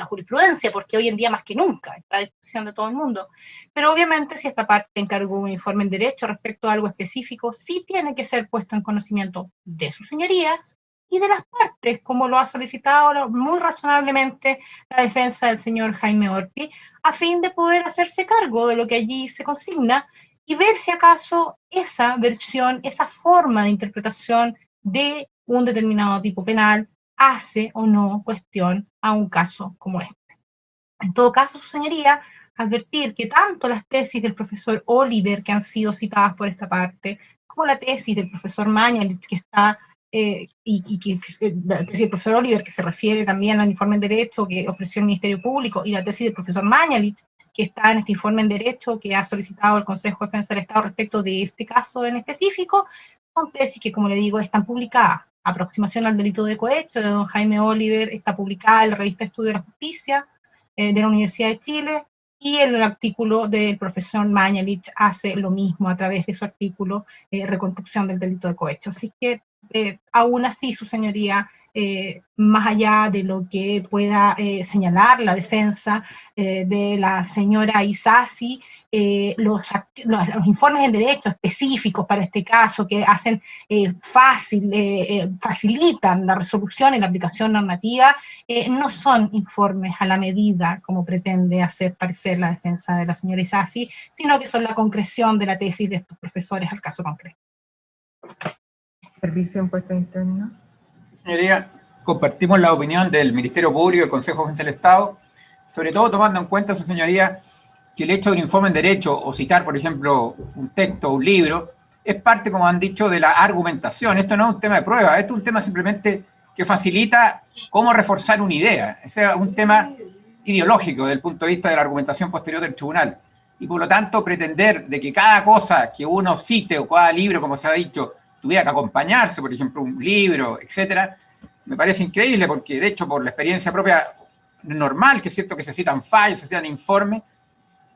jurisprudencia, porque hoy en día más que nunca está a disposición de todo el mundo. Pero obviamente si esta parte encargó un informe en derecho respecto a algo específico, sí tiene que ser puesto en conocimiento de sus señorías y de las partes, como lo ha solicitado muy razonablemente la defensa del señor Jaime Orpi, a fin de poder hacerse cargo de lo que allí se consigna y ver si acaso esa versión, esa forma de interpretación de un determinado tipo penal hace o no cuestión a un caso como este. En todo caso, su señoría, advertir que tanto las tesis del profesor Oliver, que han sido citadas por esta parte, como la tesis del profesor Mañalich, que está, la tesis del profesor Oliver, que se refiere también al informe en derecho que ofreció el Ministerio Público, y la tesis del profesor Mañalich, que está en este informe en derecho que ha solicitado el Consejo de Defensa del Estado respecto de este caso en específico, son tesis que, como le digo, están publicadas. Aproximación al delito de cohecho de don Jaime Oliver está publicada en la revista Estudio de la Justicia de la Universidad de Chile, y el artículo del profesor Mañalich hace lo mismo a través de su artículo Reconstrucción del delito de cohecho. Así que aún así, su señoría, más allá de lo que pueda señalar la defensa de la señora Isasi, los informes en derecho específicos para este caso que hacen facilitan la resolución y la aplicación normativa, no son informes a la medida como pretende hacer parecer la defensa de la señora Isasi, sino que son la concreción de la tesis de estos profesores al caso concreto. Servicio de Impuesto Interno. Señoría, compartimos la opinión del Ministerio Público y del Consejo de Defensa del Estado, sobre todo tomando en cuenta, su señoría, que el hecho de un informe en derecho o citar, por ejemplo, un texto o un libro, es parte, como han dicho, de la argumentación. Esto no es un tema de prueba, esto es un tema simplemente que facilita cómo reforzar una idea. Ese es un tema ideológico desde el punto de vista de la argumentación posterior del tribunal. Y por lo tanto, pretender de que cada cosa que uno cite o cada libro, como se ha dicho, tuviera que acompañarse, por ejemplo, un libro, etcétera, me parece increíble porque, de hecho, por la experiencia propia, normal, que es cierto que se citan fallos, se citan informes,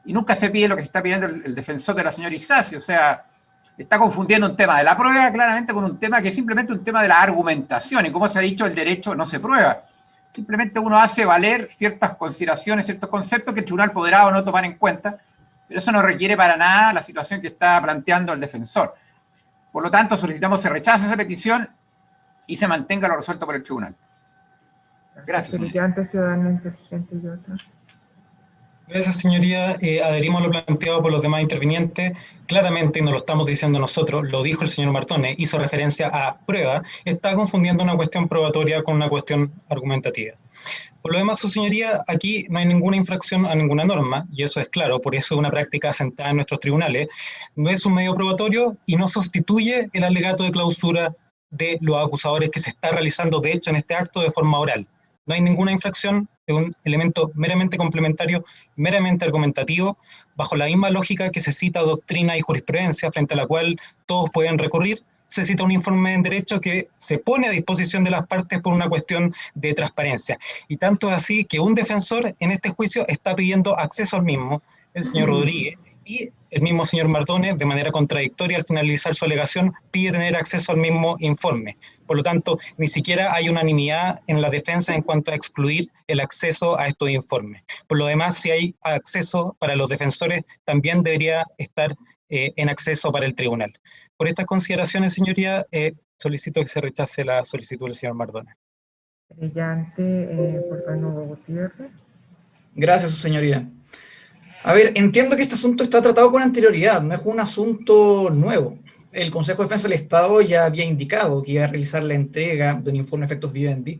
y nunca se pide lo que se está pidiendo el defensor de la señora Isasi. O sea, está confundiendo un tema de la prueba claramente con un tema que es simplemente un tema de la argumentación, y como se ha dicho, el derecho no se prueba. Simplemente uno hace valer ciertas consideraciones, ciertos conceptos que el tribunal podrá o no tomar en cuenta, pero eso no requiere para nada la situación que está planteando el defensor. Por lo tanto, solicitamos se rechace esa petición y se mantenga lo resuelto por el tribunal. Gracias. Brillante, ciudadano inteligente y otro. Gracias, señoría. Adherimos a lo planteado por los demás intervinientes. Claramente, no lo estamos diciendo nosotros, lo dijo el señor Martone, hizo referencia a prueba, está confundiendo una cuestión probatoria con una cuestión argumentativa. Por lo demás, su señoría, aquí no hay ninguna infracción a ninguna norma, y eso es claro, por eso es una práctica asentada en nuestros tribunales. No es un medio probatorio y no sustituye el alegato de clausura de los acusadores que se está realizando, de hecho, en este acto de forma oral. No hay ninguna infracción, es un elemento meramente complementario, meramente argumentativo, bajo la misma lógica que se cita doctrina y jurisprudencia, frente a la cual todos pueden recurrir. Se cita un informe en derecho que se pone a disposición de las partes por una cuestión de transparencia. Y tanto es así que un defensor en este juicio está pidiendo acceso al mismo, el señor Rodríguez, y el mismo señor Martone, de manera contradictoria, al finalizar su alegación, pide tener acceso al mismo informe. Por lo tanto, ni siquiera hay unanimidad en la defensa en cuanto a excluir el acceso a estos informes. Por lo demás, si hay acceso para los defensores, también debería estar en acceso para el tribunal. Por estas consideraciones, señoría, solicito que se rechace la solicitud del señor Martone. Brillante, por favor, Hugo Gutiérrez. Gracias, su señoría. A ver, entiendo que este asunto está tratado con anterioridad, no es un asunto nuevo. El Consejo de Defensa del Estado ya había indicado que iba a realizar la entrega de un informe de efectos vivendi,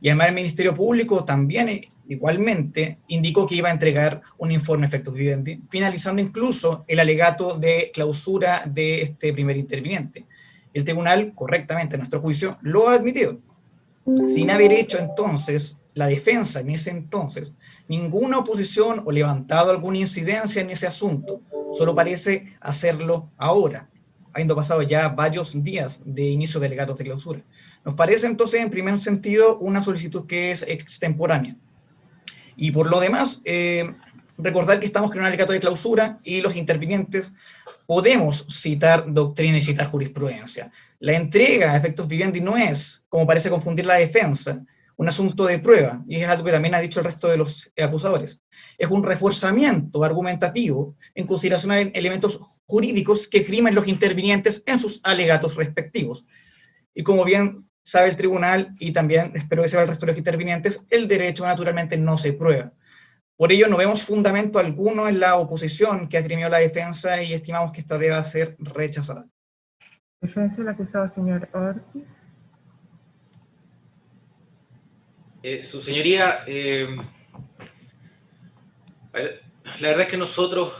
y además el Ministerio Público también, igualmente, indicó que iba a entregar un informe de efectos vivendi, finalizando incluso el alegato de clausura de este primer interviniente. El tribunal, correctamente, a nuestro juicio, lo ha admitido. Sin haber hecho entonces la defensa en ese entonces ninguna oposición o levantado alguna incidencia en ese asunto, solo parece hacerlo ahora, habiendo pasado ya varios días de inicio de alegatos de clausura. Nos parece entonces, en primer sentido, una solicitud que es extemporánea. Y por lo demás, recordar que estamos en un alegato de clausura y los intervinientes podemos citar doctrina y citar jurisprudencia. La entrega a efectos vivendi no es, como parece confundir la defensa, un asunto de prueba, y es algo que también ha dicho el resto de los acusadores. Es un reforzamiento argumentativo en consideración a elementos jurídicos que esgrimen los intervinientes en sus alegatos respectivos. Y como bien sabe el tribunal, y también espero que sepa el resto de los intervinientes, el derecho naturalmente no se prueba. Por ello no vemos fundamento alguno en la oposición que agrimió la defensa y estimamos que esta deba ser rechazada. Defensa del acusado, señor Ortiz. Su señoría, la verdad es que nosotros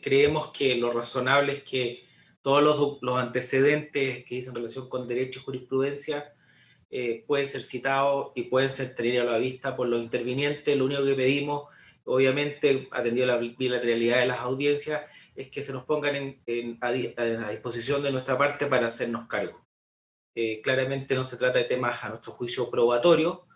creemos que lo razonable es que todos los antecedentes que dicen relación con derecho y jurisprudencia pueden ser citados y pueden ser tenidos a la vista por los intervinientes. Lo único que pedimos, obviamente, atendido a la bilateralidad de las audiencias, es que se nos pongan a disposición de nuestra parte para hacernos cargo. Claramente no se trata de temas a nuestro juicio probatorio,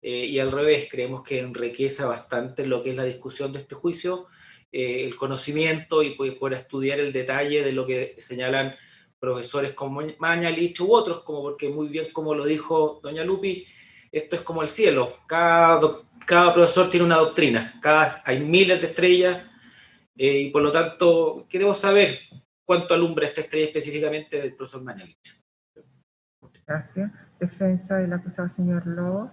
y al revés, creemos que enriquece bastante lo que es la discusión de este juicio, el conocimiento y poder estudiar el detalle de lo que señalan profesores como Mañalich u otros, porque muy bien como lo dijo doña Lupi, esto es como el cielo, cada profesor tiene una doctrina, hay miles de estrellas, y por lo tanto queremos saber cuánto alumbra esta estrella específicamente del profesor Mañalich. Gracias. Defensa del acusado, señor Lobos.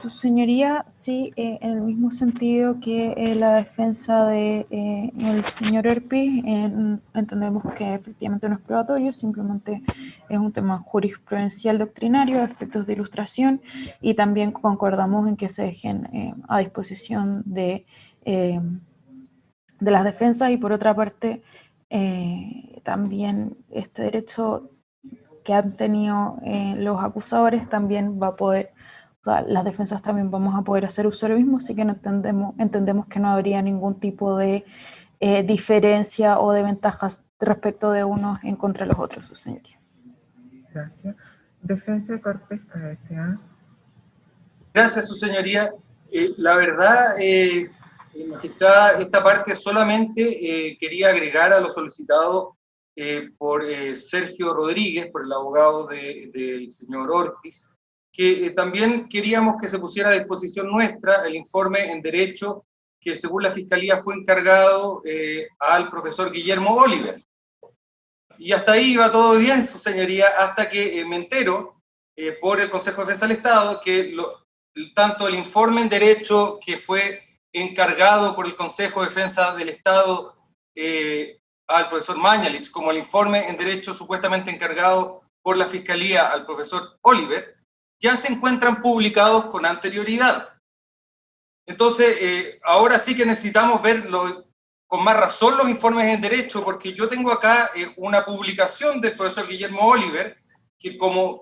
Su señoría, sí, en el mismo sentido que la defensa de el señor Ortiz, entendemos que efectivamente no es probatorio, simplemente es un tema jurisprudencial doctrinario, a efectos de ilustración, y también concordamos en que se dejen a disposición de las defensas, y por otra parte, también este derecho que han tenido los acusadores también va a poder, o sea, las defensas también vamos a poder hacer uso de lo mismo, así que no entendemos que no habría ningún tipo de diferencia o de ventajas respecto de unos en contra de los otros, su señoría. Gracias. Defensa de Corpes S.A. Gracias, su señoría. La verdad, magistrada, esta parte solamente quería agregar a lo solicitado por Sergio Rodríguez, por el abogado del señor Ortiz, que también queríamos que se pusiera a disposición nuestra el informe en derecho que según la Fiscalía fue encargado al profesor Guillermo Oliver. Y hasta ahí iba todo bien, su señoría, hasta que me entero por el Consejo de Defensa del Estado que tanto el informe en derecho que fue encargado por el Consejo de Defensa del Estado al profesor Mañalich, como el informe en derecho supuestamente encargado por la Fiscalía al profesor Oliver, ya se encuentran publicados con anterioridad. Entonces, ahora sí que necesitamos ver con más razón los informes en derecho, porque yo tengo acá una publicación del profesor Guillermo Oliver, que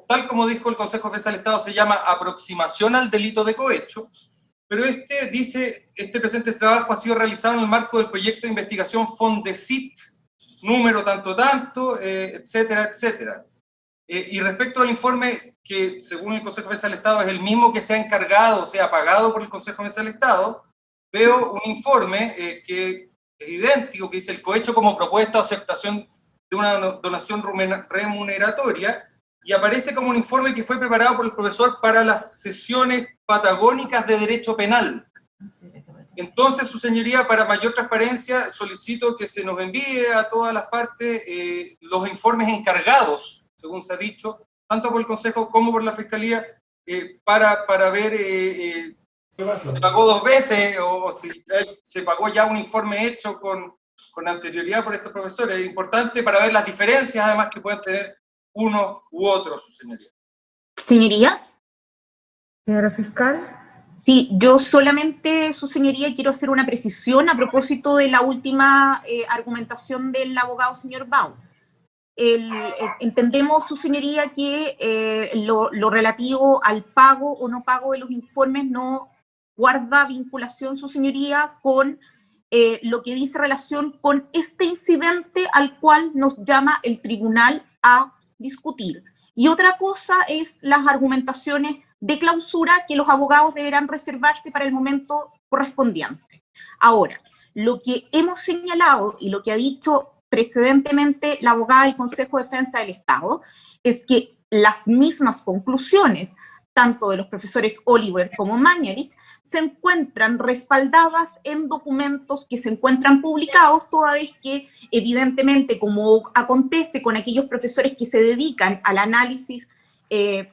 tal como dijo el Consejo de Defensa del Estado, se llama Aproximación al delito de cohecho, pero dice, este presente trabajo ha sido realizado en el marco del proyecto de investigación Fondesit, número tanto, etcétera, etcétera. Y respecto al informe que, según el Consejo de Defensa del Estado, es el mismo que se ha encargado, o sea, pagado por el Consejo de Defensa del Estado, veo un informe que es idéntico, que dice el cohecho como propuesta o aceptación de una donación remuneratoria, y aparece como un informe que fue preparado por el profesor para las sesiones patagónicas de Derecho Penal. Entonces, su señoría, para mayor transparencia, solicito que se nos envíe a todas las partes los informes encargados, según se ha dicho, tanto por el Consejo como por la Fiscalía, para ver si se pagó 2 veces o si se pagó ya un informe hecho con anterioridad por estos profesores. Es importante para ver las diferencias, además, que pueden tener uno u otro, su señoría. Señoría. Señora fiscal. Sí, yo solamente, su señoría, quiero hacer una precisión a propósito de la última argumentación del abogado señor Baum. Entendemos, su señoría, que lo relativo al pago o no pago de los informes no guarda vinculación, su señoría, con lo que dice relación con este incidente al cual nos llama el tribunal a discutir. Y otra cosa es las argumentaciones de clausura que los abogados deberán reservarse para el momento correspondiente. Ahora, lo que hemos señalado y lo que ha dicho precedentemente la abogada del Consejo de Defensa del Estado es que las mismas conclusiones, tanto de los profesores Oliver como Mañalich, se encuentran respaldadas en documentos que se encuentran publicados, toda vez que, evidentemente, como acontece con aquellos profesores que se dedican al análisis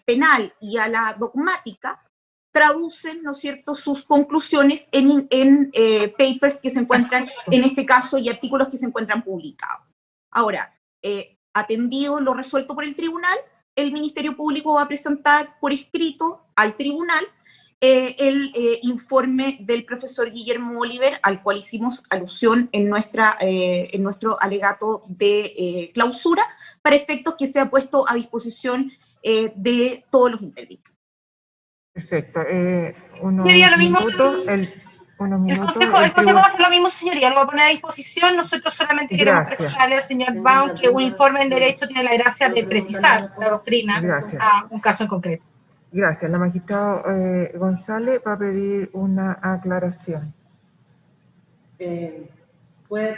penal y a la dogmática, traducen, ¿no es cierto?, sus conclusiones en papers que se encuentran, en este caso, y artículos que se encuentran publicados. Ahora, atendido lo resuelto por el tribunal, el Ministerio Público va a presentar por escrito al tribunal el informe del profesor Guillermo Oliver, al cual hicimos alusión en nuestro alegato de clausura, para efectos que sea puesto a disposición de todos los intervenientes. Perfecto. Sería lo mismo. El Consejo va a hacer lo mismo, señoría, lo va a poner a disposición. Nosotros solamente queremos precisarle al señor Baum que un informe en derecho tiene la gracia de precisar la doctrina a un caso en concreto. Gracias. La magistrada González va a pedir una aclaración. Puede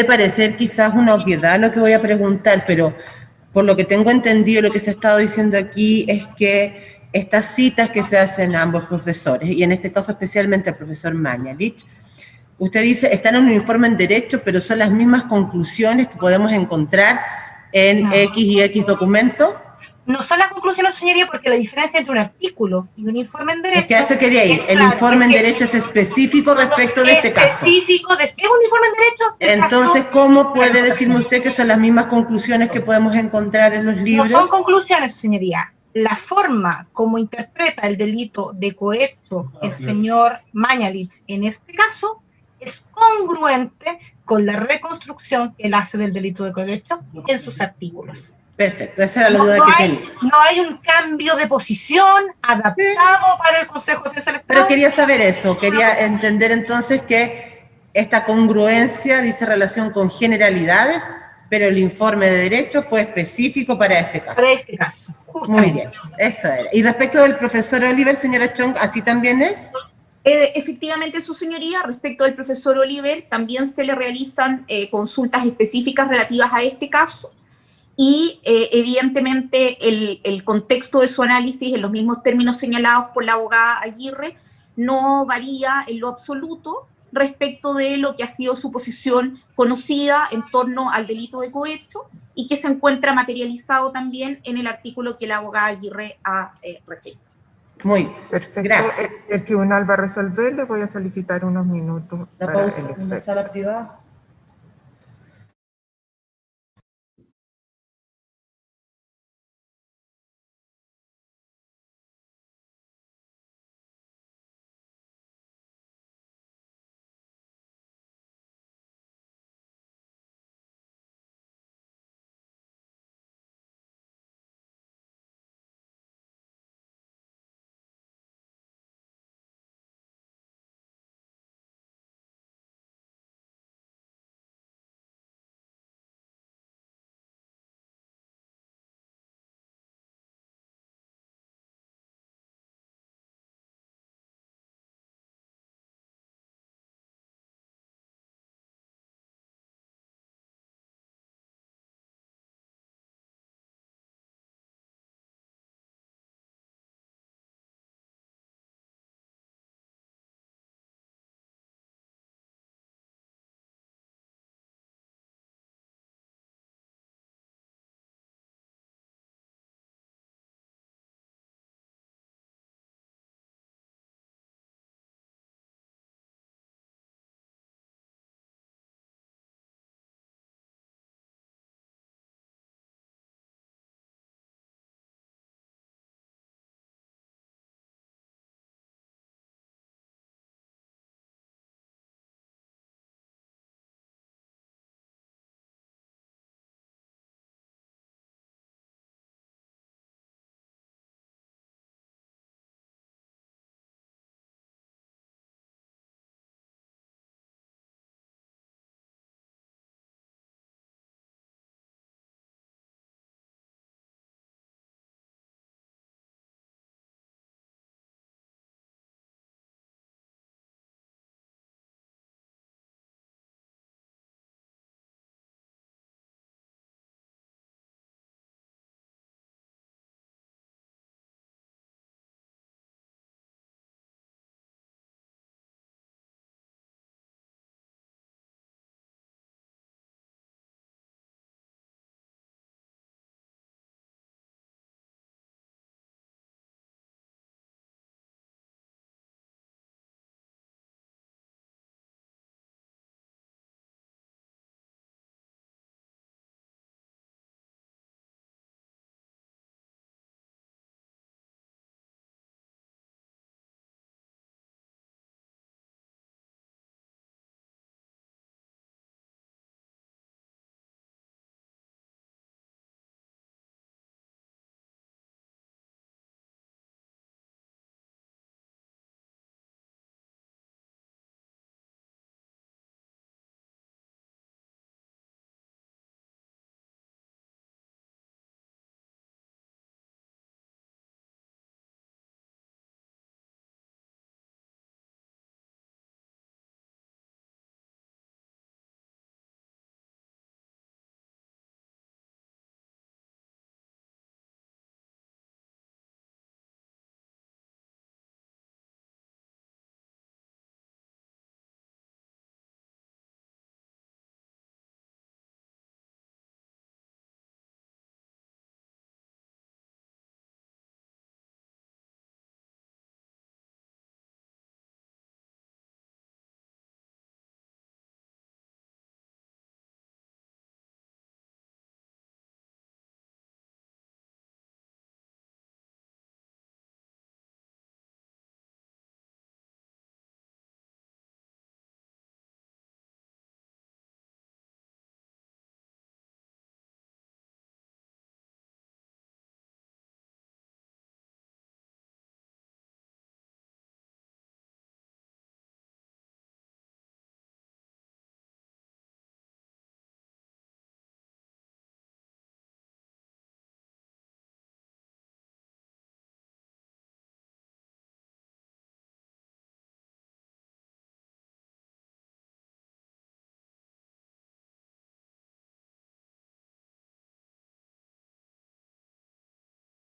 parecer quizás una obviedad lo que voy a preguntar, pero por lo que tengo entendido, lo que se ha estado diciendo aquí es que estas citas que se hacen a ambos profesores, y en este caso especialmente al profesor Mañalich, usted dice, están en un informe en derecho, pero son las mismas conclusiones que podemos encontrar en X y X documentos. No son las conclusiones, señoría, porque la diferencia entre un artículo y un informe en derecho... Es que a eso quería ir. El informe en derecho es específico respecto de este caso. Es un informe en derecho. Entonces, ¿cómo puede decirme usted que son las mismas conclusiones que podemos encontrar en los libros? No son conclusiones, señoría. La forma como interpreta el delito de cohecho el señor Mañalich en este caso es congruente con la reconstrucción que él hace del delito de cohecho en sus artículos. Perfecto, esa era la duda que tenía. No hay un cambio de posición adaptado para el Consejo de Defensa del Estado. Pero quería saber eso, quería entender entonces que esta congruencia dice relación con generalidades, pero el informe de derecho fue específico para este caso. Para este caso, justamente. Muy bien, eso era. Y respecto del profesor Oliver, señora Chong, ¿así también es? Efectivamente, su señoría, respecto del profesor Oliver, también se le realizan consultas específicas relativas a este caso, y evidentemente el contexto de su análisis, en los mismos términos señalados por la abogada Aguirre, no varía en lo absoluto respecto de lo que ha sido su posición conocida en torno al delito de cohecho, y que se encuentra materializado también en el artículo que la abogada Aguirre ha referido. Muy bien. Perfecto. Gracias. El tribunal va a resolver, le voy a solicitar unos minutos. La pausa en la sala privada.